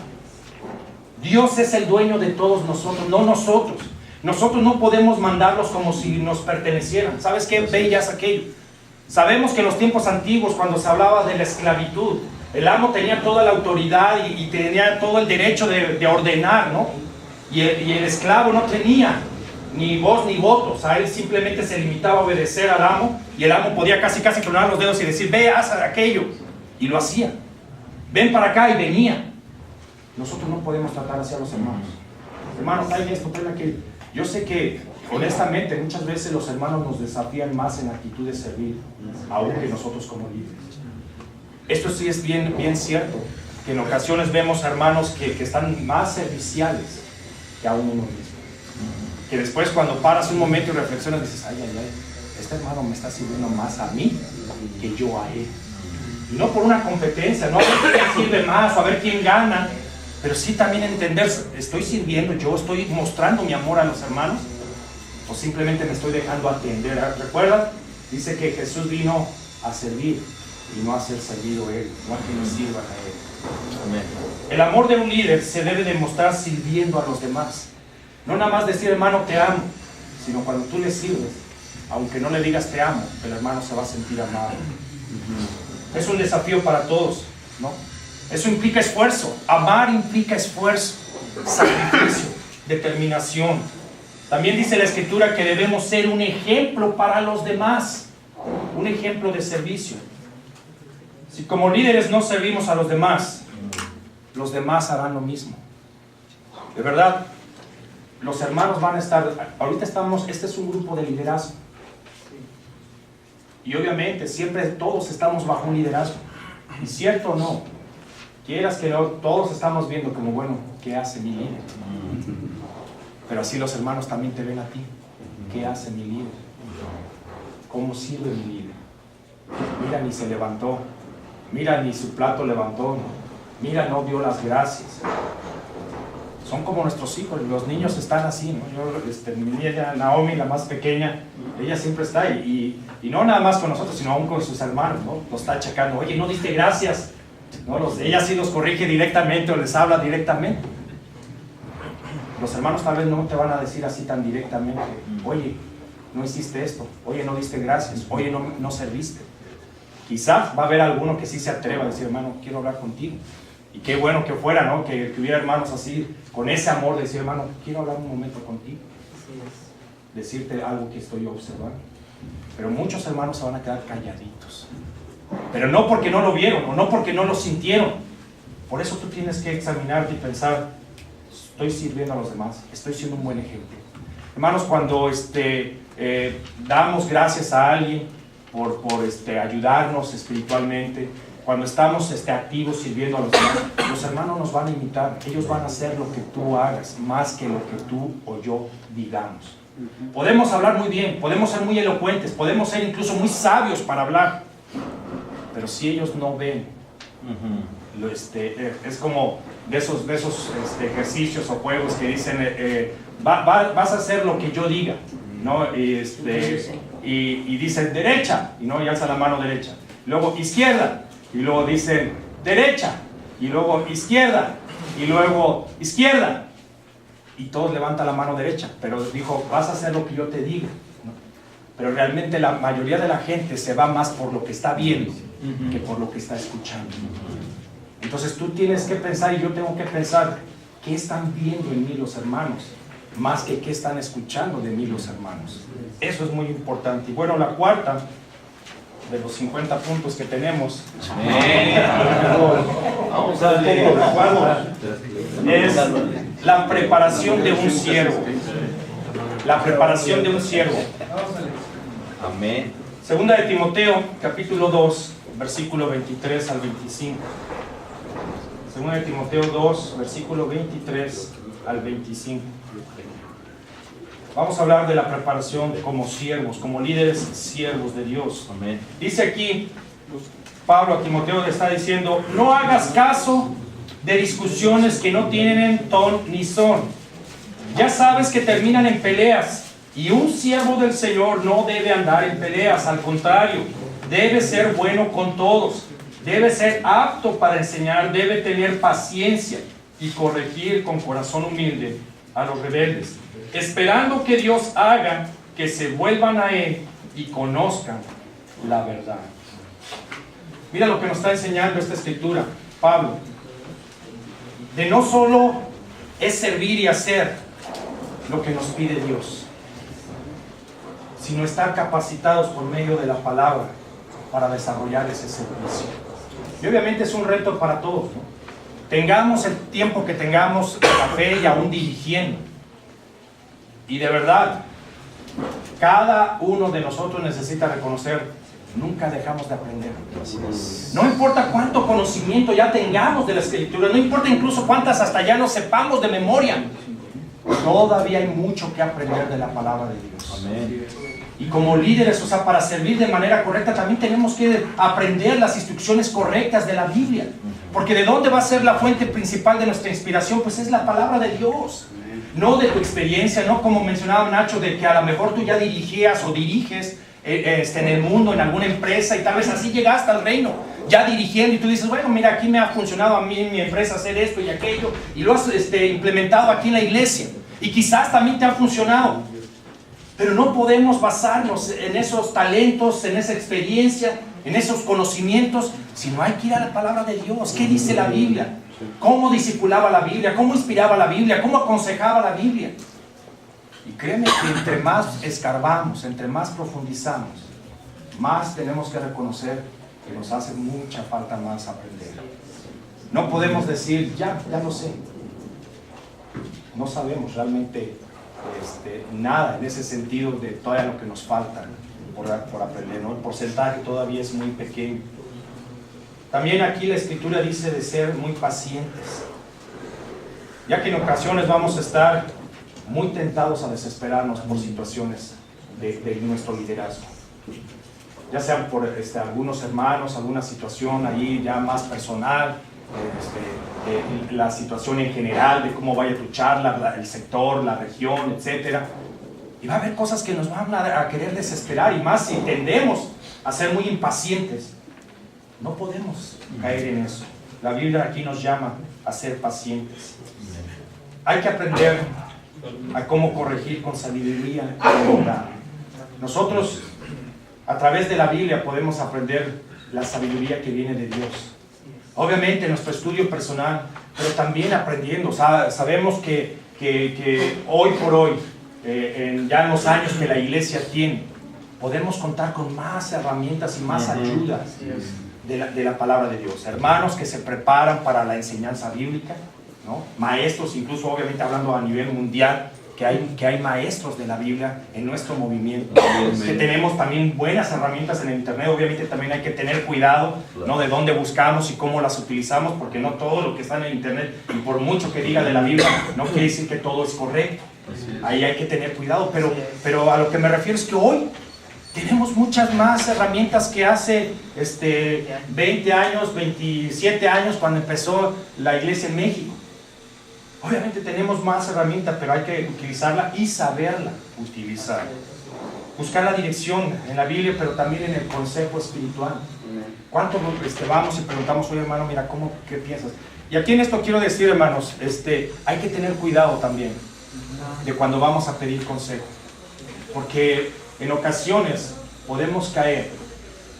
Dios es el dueño de todos nosotros, no nosotros. Nosotros no podemos mandarlos como si nos pertenecieran. ¿Sabes qué bello es aquello? Sabemos que en los tiempos antiguos, cuando se hablaba de la esclavitud, el amo tenía toda la autoridad y tenía todo el derecho de ordenar, ¿no? Y el esclavo no tenía ni voz ni voto. O sea, él simplemente se limitaba a obedecer al amo, y el amo podía casi clonar los dedos y decir, ve, haz aquello. Y lo hacía. Ven para acá, y venía. Nosotros no podemos tratar así a los hermanos. Hermanos, hay esto, que yo sé que, honestamente, muchas veces los hermanos nos desafían más en actitud de servir, aún que nosotros como líderes. Esto sí es bien cierto, que en ocasiones vemos hermanos que están más serviciales que a uno mismo. Que después, cuando paras un momento y reflexionas, dices, ay, este hermano me está sirviendo más a mí que yo a él. Y no por una competencia, no a ver quién sirve más o a ver quién gana, pero sí también entender, ¿estoy sirviendo yo? ¿Estoy mostrando mi amor a los hermanos? ¿O simplemente me estoy dejando atender? ¿Recuerdan? Dice que Jesús vino a servir y no a ser servido él, no a que nos sirvan a él. Amén. El amor de un líder se debe demostrar sirviendo a los demás. No nada más decir, hermano, te amo, sino cuando tú le sirves, aunque no le digas te amo, el hermano se va a sentir amado. Es un desafío para todos, ¿no? Eso implica esfuerzo. Amar implica esfuerzo, sacrificio, determinación. También dice la Escritura que debemos ser un ejemplo para los demás, un ejemplo de servicio. Si como líderes no servimos a los demás harán lo mismo. De verdad, los hermanos van a estar, ahorita este es un grupo de liderazgo. Y obviamente siempre todos estamos bajo un liderazgo. Y cierto o no, quieras que no, todos estamos viendo como, bueno, ¿qué hace mi líder? Pero así los hermanos también te ven a ti. ¿Qué hace mi líder? ¿Cómo sirve mi líder? Mira, ni se levantó. Mira, ni su plato levantó. Mira, no dio las gracias. Son como nuestros hijos, los niños están así, ¿no? Mi niña Naomi, la más pequeña, ella siempre está y no nada más con nosotros, sino aún con sus hermanos, ¿no? Los está checando, oye, no diste gracias, ¿no? Ella sí los corrige directamente o les habla directamente. Los hermanos tal vez no te van a decir así tan directamente, oye, no hiciste esto, oye, no diste gracias, oye, no serviste. Quizás va a haber alguno que sí se atreva a decir, hermano, quiero hablar contigo. Y qué bueno que fuera, ¿no? Que hubiera hermanos así, con ese amor, de decir, hermano, quiero hablar un momento contigo. Decirte algo que estoy observando. Pero muchos hermanos se van a quedar calladitos. Pero no porque no lo vieron, o no porque no lo sintieron. Por eso tú tienes que examinarte y pensar, estoy sirviendo a los demás, estoy siendo un buen ejemplo. Hermanos, cuando damos gracias a alguien por ayudarnos espiritualmente, cuando estamos activos sirviendo a los demás, los hermanos nos van a imitar. Ellos van a hacer lo que tú hagas, más que lo que tú o yo digamos. Podemos hablar muy bien, podemos ser muy elocuentes, podemos ser incluso muy sabios para hablar, pero si ellos no ven, es como de esos ejercicios o juegos que dicen, vas a hacer lo que yo diga, ¿no? Y dicen derecha, y alza la mano derecha, luego izquierda, y luego dicen derecha, y luego izquierda, y luego izquierda, y todos levantan la mano derecha, pero dijo, vas a hacer lo que yo te diga, ¿no? Pero realmente la mayoría de la gente se va más por lo que está viendo que por lo que está escuchando. Entonces tú tienes que pensar, y yo tengo que pensar, ¿qué están viendo en mí los hermanos? Más que qué están escuchando de mí los hermanos. Eso es muy importante. Y bueno, la cuarta de los 50 puntos que tenemos, vamos a ver, es la preparación de un siervo. la preparación de un siervo. Amén. Segunda de Timoteo, capítulo 2, versículo 23 al 25. Segunda de Timoteo 2, versículo 23 al 25. Vamos a hablar de la preparación como siervos, como líderes siervos de Dios. Amén. Dice aquí, Pablo a Timoteo le está diciendo: no hagas caso de discusiones que no tienen ton ni son. Ya sabes que terminan en peleas, y un siervo del Señor no debe andar en peleas, al contrario, debe ser bueno con todos, debe ser apto para enseñar, debe tener paciencia y corregir con corazón humilde a los rebeldes, esperando que Dios haga que se vuelvan a Él y conozcan la verdad. Mira lo que nos está enseñando esta escritura, Pablo. De no solo es servir y hacer lo que nos pide Dios, sino estar capacitados por medio de la palabra para desarrollar ese servicio. Y obviamente es un reto para todos, ¿no? Tengamos el tiempo que tengamos en la fe y aún dirigiendo. Y de verdad, cada uno de nosotros necesita reconocer: nunca dejamos de aprender. No importa cuánto conocimiento ya tengamos de la Escritura, no importa incluso cuántas hasta ya no sepamos de memoria, todavía hay mucho que aprender de la palabra de Dios. Amén. Y como líderes, o sea, para servir de manera correcta, también tenemos que aprender las instrucciones correctas de la Biblia. Porque ¿de dónde va a ser la fuente principal de nuestra inspiración? Pues es la palabra de Dios. No de tu experiencia, no como mencionaba Nacho, de que a lo mejor tú ya dirigías o diriges en el mundo, en alguna empresa, y tal vez así llegaste al reino, ya dirigiendo, y tú dices: bueno, mira, aquí me ha funcionado a mí en mi empresa hacer esto y aquello, y lo has implementado aquí en la iglesia, y quizás también te ha funcionado. Pero no podemos basarnos en esos talentos, en esa experiencia, en esos conocimientos, sino hay que ir a la palabra de Dios. ¿Qué dice la Biblia? ¿Cómo discipulaba la Biblia? ¿Cómo inspiraba la Biblia? ¿Cómo aconsejaba la Biblia? Y créeme que entre más escarbamos, entre más profundizamos, más tenemos que reconocer que nos hace mucha falta más aprender. No podemos decir: ya lo sé. No sabemos realmente nada en ese sentido de todo lo que nos falta por aprender, ¿no? El porcentaje todavía es muy pequeño. También aquí la Escritura dice de ser muy pacientes, ya que en ocasiones vamos a estar muy tentados a desesperarnos por situaciones de nuestro liderazgo, ya sean por algunos hermanos, alguna situación ahí ya más personal, la situación en general de cómo vaya tu charla, el sector, la región, etcétera. Y va a haber cosas que nos van a querer desesperar, y más si tendemos a ser muy impacientes. No podemos caer en eso. La Biblia aquí nos llama a ser pacientes. Hay que aprender a cómo corregir con sabiduría y bondad. Nosotros, a través de la Biblia, podemos aprender la sabiduría que viene de Dios. Obviamente en nuestro estudio personal, pero también aprendiendo. Sabemos que hoy por hoy, ya en los años que la iglesia tiene, podemos contar con más herramientas y más ayudas de la palabra de Dios. Hermanos que se preparan para la enseñanza bíblica, ¿no? Maestros, incluso obviamente hablando a nivel mundial, que hay maestros de la Biblia en nuestro movimiento, que tenemos también buenas herramientas en el internet. Obviamente también hay que tener cuidado, ¿no?, de dónde buscamos y cómo las utilizamos, porque no todo lo que está en el internet, y por mucho que diga de la Biblia, no quiere decir que todo es correcto. Ahí hay que tener cuidado, pero a lo que me refiero es que hoy tenemos muchas más herramientas que hace 20 años, 27 años, cuando empezó la iglesia en México. Obviamente tenemos más herramientas, pero hay que utilizarla y saberla utilizar. Buscar la dirección en la Biblia, pero también en el consejo espiritual. ¿Cuánto vamos y preguntamos: oye, hermano, mira, ¿qué piensas? Y aquí en esto quiero decir, hermanos, hay que tener cuidado también de cuando vamos a pedir consejo. Porque en ocasiones podemos caer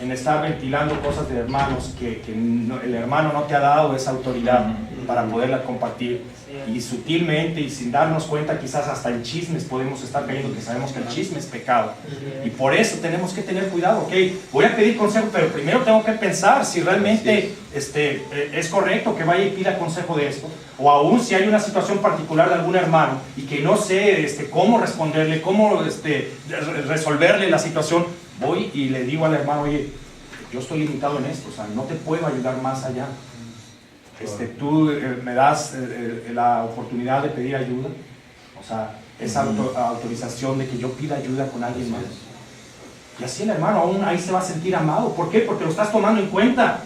en estar ventilando cosas de hermanos que el hermano no te ha dado esa autoridad para poderla compartir. Y sutilmente y sin darnos cuenta, quizás hasta en chismes podemos estar cayendo, que sabemos que el chisme es pecado. Y por eso tenemos que tener cuidado. Ok, voy a pedir consejo, pero primero tengo que pensar si realmente es correcto que vaya y pida consejo de esto. O aún si hay una situación particular de algún hermano y que no sé cómo responderle, cómo resolverle la situación, voy y le digo al hermano, oye, yo estoy limitado en esto, o sea, no te puedo ayudar más allá. Tú me das la oportunidad de pedir ayuda, o sea, esa autorización de que yo pida ayuda con alguien más. Y así el hermano aún ahí se va a sentir amado. ¿Por qué? Porque lo estás tomando en cuenta.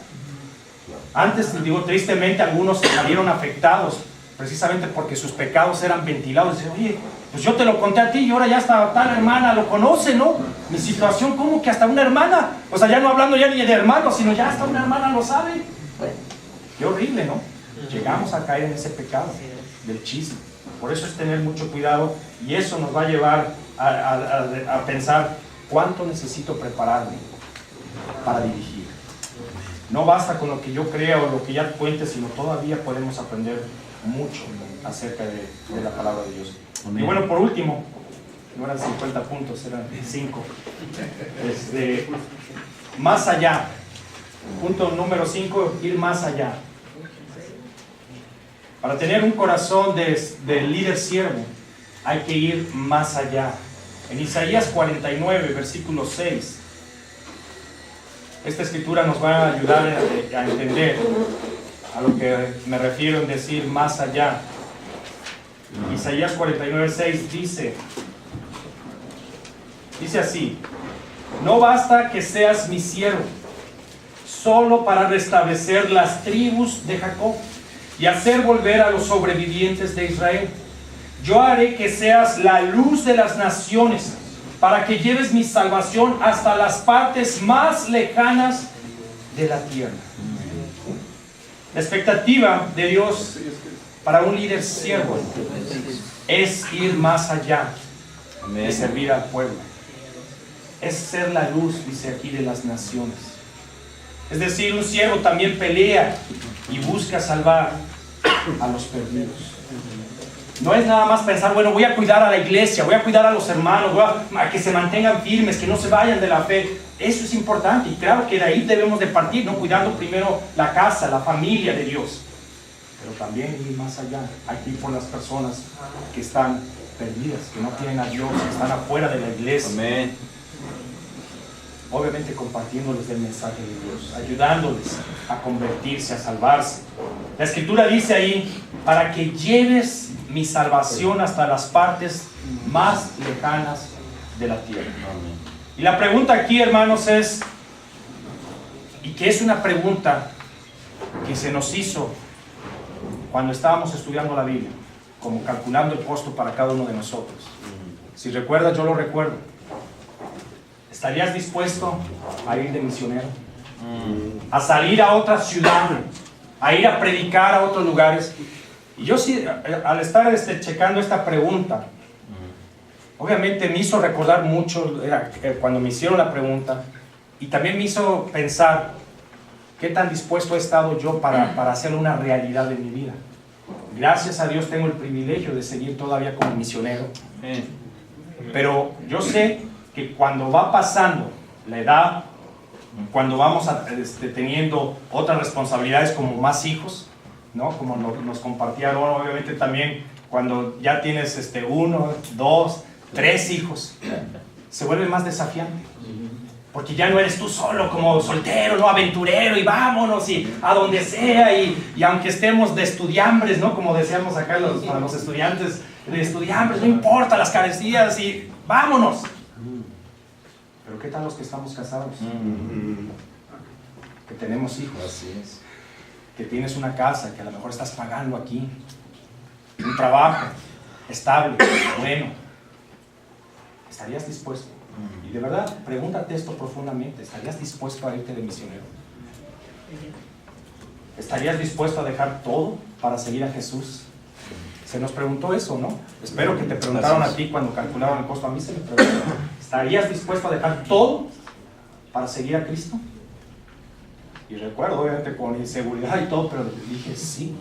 Antes, digo, tristemente algunos salieron afectados precisamente porque sus pecados eran ventilados. Dicen, oye, pues yo te lo conté a ti y ahora ya hasta tal hermana lo conoce, ¿no? Mi situación, ¿cómo que hasta una hermana? O sea, ya no hablando ya ni de hermanos, sino ya hasta una hermana lo sabe. Qué horrible, ¿no? Llegamos a caer en ese pecado del chisme. Por eso es tener mucho cuidado y eso nos va a llevar a pensar cuánto necesito prepararme para dirigir. No basta con lo que yo crea o lo que ya cuente, sino todavía podemos aprender mucho acerca de la palabra de Dios. Y bueno, por último, no eran 50 puntos, eran 5. Más allá. Punto número 5, ir más allá. Para tener un corazón de líder siervo, hay que ir más allá. En Isaías 49, versículo 6, esta escritura nos va a ayudar a entender a lo que me refiero en decir más allá. Isaías 49, 6 dice así: no basta que seas mi siervo, solo para restablecer las tribus de Jacob y hacer volver a los sobrevivientes de Israel. Yo haré que seas la luz de las naciones, para que lleves mi salvación hasta las partes más lejanas de la tierra. La expectativa de Dios para un líder siervo es ir más allá de servir al pueblo. Es ser la luz, dice aquí, de las naciones. Es decir, un siervo también pelea y busca salvar a los perdidos. No es nada más pensar, bueno, voy a cuidar a la iglesia, voy a cuidar a los hermanos, voy a que se mantengan firmes, que no se vayan de la fe. Eso es importante y claro que de ahí debemos de partir, ¿no? Cuidando primero la casa, la familia de Dios. Pero también ir más allá, hay que ir por las personas que están perdidas, que no tienen a Dios, que están afuera de la iglesia. Amén. Obviamente compartiéndoles el mensaje de Dios, ayudándoles a convertirse, a salvarse. La escritura dice ahí, para que lleves mi salvación hasta las partes más lejanas de la tierra. Y la pregunta aquí, hermanos, es, y que es una pregunta que se nos hizo cuando estábamos estudiando la Biblia, como calculando el costo para cada uno de nosotros. Si recuerdas, yo lo recuerdo. ¿Estarías dispuesto a ir de misionero? A salir a otra ciudad, a ir a predicar a otros lugares. Y yo sí, al estar checando esta pregunta, obviamente me hizo recordar mucho cuando me hicieron la pregunta, y también me hizo pensar qué tan dispuesto he estado yo para hacer una realidad en mi vida. Gracias a Dios tengo el privilegio de seguir todavía como misionero, pero yo sé que cuando va pasando la edad, cuando vamos teniendo otras responsabilidades como más hijos, ¿no? Como nos compartieron, obviamente también cuando ya tienes 1, 2, 3 hijos, se vuelve más desafiante. Porque ya no eres tú solo como soltero, ¿no? Aventurero y vámonos y a donde sea y aunque estemos de estudiambres, ¿no? Como decíamos acá para los estudiantes, de estudiambres, no importa las carecías y vámonos. Pero ¿qué tal los que estamos casados? Que tenemos hijos. Así es. Que tienes una casa que a lo mejor estás pagando aquí, un trabajo estable, bueno. ¿Estarías dispuesto? Y de verdad, pregúntate esto profundamente. ¿Estarías dispuesto a irte de misionero? ¿Estarías dispuesto a dejar todo para seguir a Jesús? Se nos preguntó eso, ¿no? Espero que te preguntaron a ti cuando calcularon el costo. A mí se me preguntó. ¿Estarías dispuesto a dejar todo para seguir a Cristo? Y recuerdo, obviamente, con inseguridad y todo, pero dije, sí,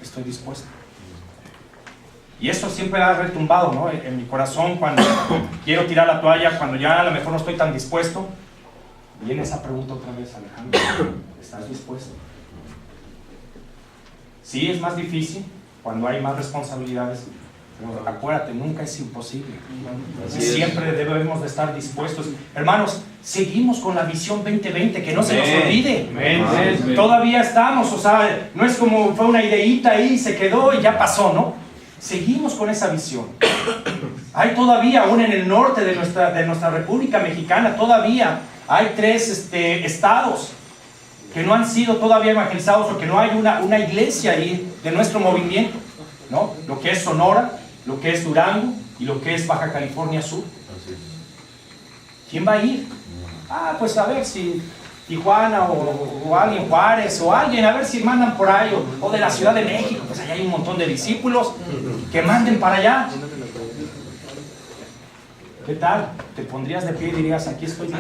estoy dispuesto. Y eso siempre ha retumbado, ¿no?, en mi corazón cuando quiero tirar la toalla, cuando ya a lo mejor no estoy tan dispuesto. Viene esa pregunta otra vez, Alejandro, ¿estás dispuesto? Sí, es más difícil cuando hay más responsabilidades, pero acuérdate, nunca es imposible. Siempre debemos de estar dispuestos. Hermanos, seguimos con la visión 2020, que no se nos olvide. Todavía estamos, o sea, no es como fue una ideita ahí, se quedó y ya pasó, ¿no? Seguimos con esa visión. Hay todavía, aún en el norte de nuestra República Mexicana, todavía hay 3 estados que no han sido todavía evangelizados, porque no hay una iglesia ahí de nuestro movimiento, ¿no? Lo que es Sonora, lo que es Durango y lo que es Baja California Sur. ¿Quién va a ir? Pues a ver si Tijuana o alguien, Juárez o alguien, a ver si mandan por ahí, o de la Ciudad de México, pues allá hay un montón de discípulos, que manden para allá. ¿Qué tal? Te pondrías de pie y dirías, aquí estoy yo.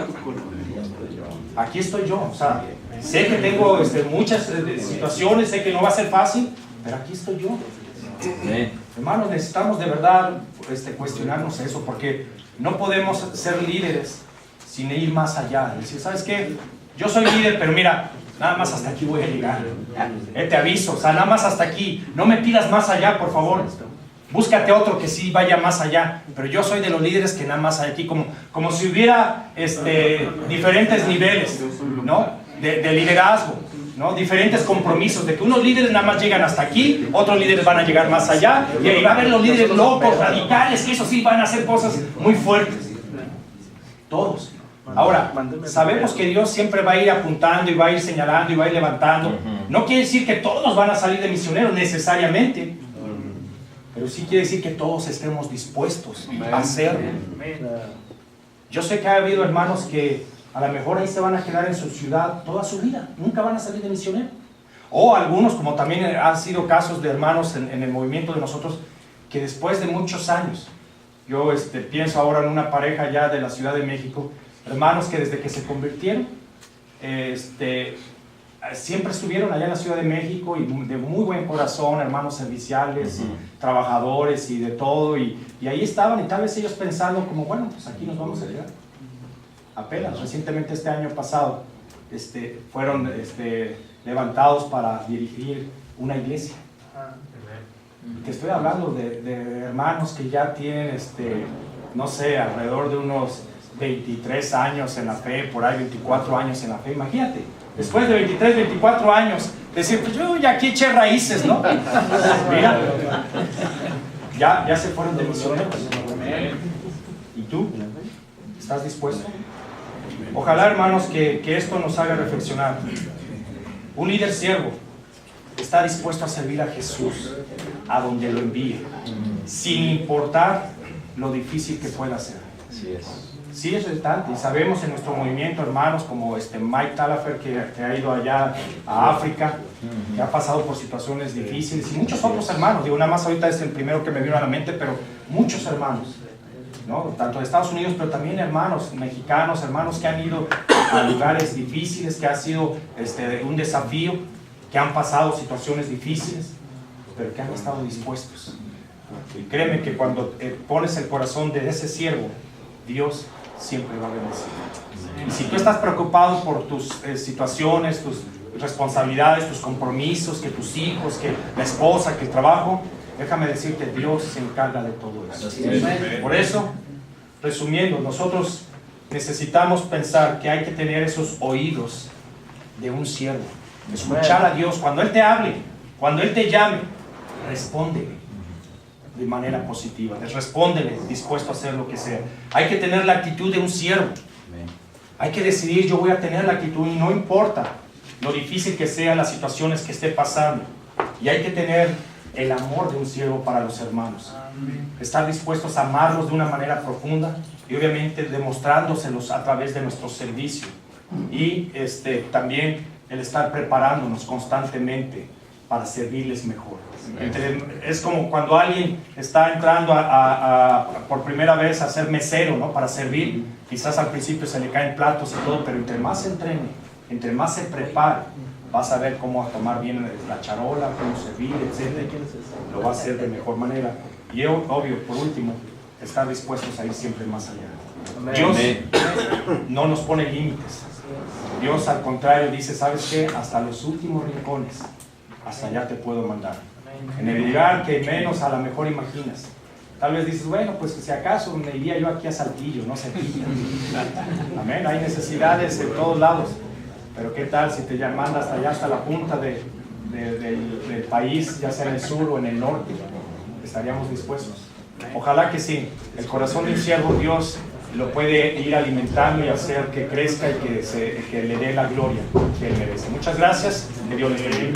Aquí estoy yo. O sea, sé que tengo muchas situaciones, sé que no va a ser fácil, pero aquí estoy yo. Hermanos, necesitamos de verdad cuestionarnos eso, porque no podemos ser líderes sin ir más allá. Decir, ¿sabes qué? Yo soy líder, pero mira, nada más hasta aquí voy a llegar. Te aviso, o sea, nada más hasta aquí. No me pidas más allá, por favor. Búscate otro que sí vaya más allá. Pero yo soy de los líderes que nada más hay aquí, como si hubiera diferentes niveles, ¿no?, de liderazgo, ¿no?, diferentes compromisos, de que unos líderes nada más llegan hasta aquí, otros líderes van a llegar más allá, y ahí va a haber los líderes locos, radicales, que eso sí van a hacer cosas muy fuertes. Todos. Ahora, sabemos que Dios siempre va a ir apuntando y va a ir señalando y va a ir levantando. No quiere decir que todos van a salir de misioneros necesariamente, pero sí quiere decir que todos estemos dispuestos a hacerlo. Yo sé que ha habido hermanos que a lo mejor ahí se van a quedar en su ciudad toda su vida, nunca van a salir de misionero. O algunos, como también han sido casos de hermanos en el movimiento de nosotros, que después de muchos años, yo pienso ahora en una pareja ya de la Ciudad de México, hermanos que desde que se convirtieron, siempre estuvieron allá en la Ciudad de México y de muy buen corazón, hermanos serviciales, y trabajadores y de todo, y ahí estaban, y tal vez ellos pensando como, bueno, pues aquí nos vamos a quedar. Apenas, recientemente este año pasado, fueron levantados para dirigir una iglesia. Te estoy hablando de hermanos que ya tienen, no sé, alrededor de unos 23 años en la fe, por ahí 24 años en la fe. Imagínate, después de 23, 24 años, decir, pues yo ya aquí eché raíces, ¿no? Mira, ya se fueron de misioneros. ¿Y tú? ¿Estás dispuesto? Ojalá, hermanos, que esto nos haga reflexionar. Un líder siervo está dispuesto a servir a Jesús a donde lo envíe, sin importar lo difícil que pueda ser. Así es. Sí, es relevante, y sabemos en nuestro movimiento, hermanos, como Mike Talafer, que ha ido allá a África, que ha pasado por situaciones difíciles, y muchos otros hermanos, digo, nada más ahorita es el primero que me vino a la mente, pero muchos hermanos, ¿no?, tanto de Estados Unidos, pero también hermanos mexicanos, hermanos que han ido a lugares difíciles, que ha sido un desafío, que han pasado situaciones difíciles, pero que han estado dispuestos. Y créeme que cuando pones el corazón de ese siervo, Dios siempre va a bendecir. Y si tú estás preocupado por tus situaciones, tus responsabilidades, tus compromisos, que tus hijos, que la esposa, que el trabajo, déjame decirte, Dios se encarga de todo eso. Por eso, resumiendo, nosotros necesitamos pensar que hay que tener esos oídos de un siervo, escuchar a Dios cuando Él te hable, cuando Él te llame, respóndele de manera positiva, respóndele dispuesto a hacer lo que sea. Hay que tener la actitud de un siervo. Hay que decidir, yo voy a tener la actitud, y no importa lo difícil que sean las situaciones que esté pasando. Y hay que tener el amor de un siervo para los hermanos. Estar dispuestos a amarlos de una manera profunda y obviamente demostrándoselos a través de nuestro servicio. Y también el estar preparándonos constantemente para servirles mejor. Es como cuando alguien está entrando por primera vez a ser mesero, ¿no? Para servir. Quizás al principio se le caen platos y todo, pero entre más se entrene, entre más se prepare, vas a ver cómo tomar bien la charola, cómo servir, etc. Lo va a hacer de mejor manera. Y obvio, por último, estar dispuestos a ir siempre más allá. Dios no nos pone límites. Dios al contrario dice, ¿sabes qué? Hasta los últimos rincones, hasta allá te puedo mandar. En el lugar que menos a lo mejor imaginas. Tal vez dices, bueno, pues si acaso me iría yo aquí a Saltillo, no Saltillo. Amén, hay necesidades en todos lados. Pero ¿qué tal si te manda hasta allá, hasta la punta del país, ya sea en el sur o en el norte? ¿Estaríamos dispuestos? Ojalá que sí. El corazón de un siervo Dios lo puede ir alimentando y hacer que crezca y que le dé la gloria que él merece. Muchas gracias. Que Dios les bendiga.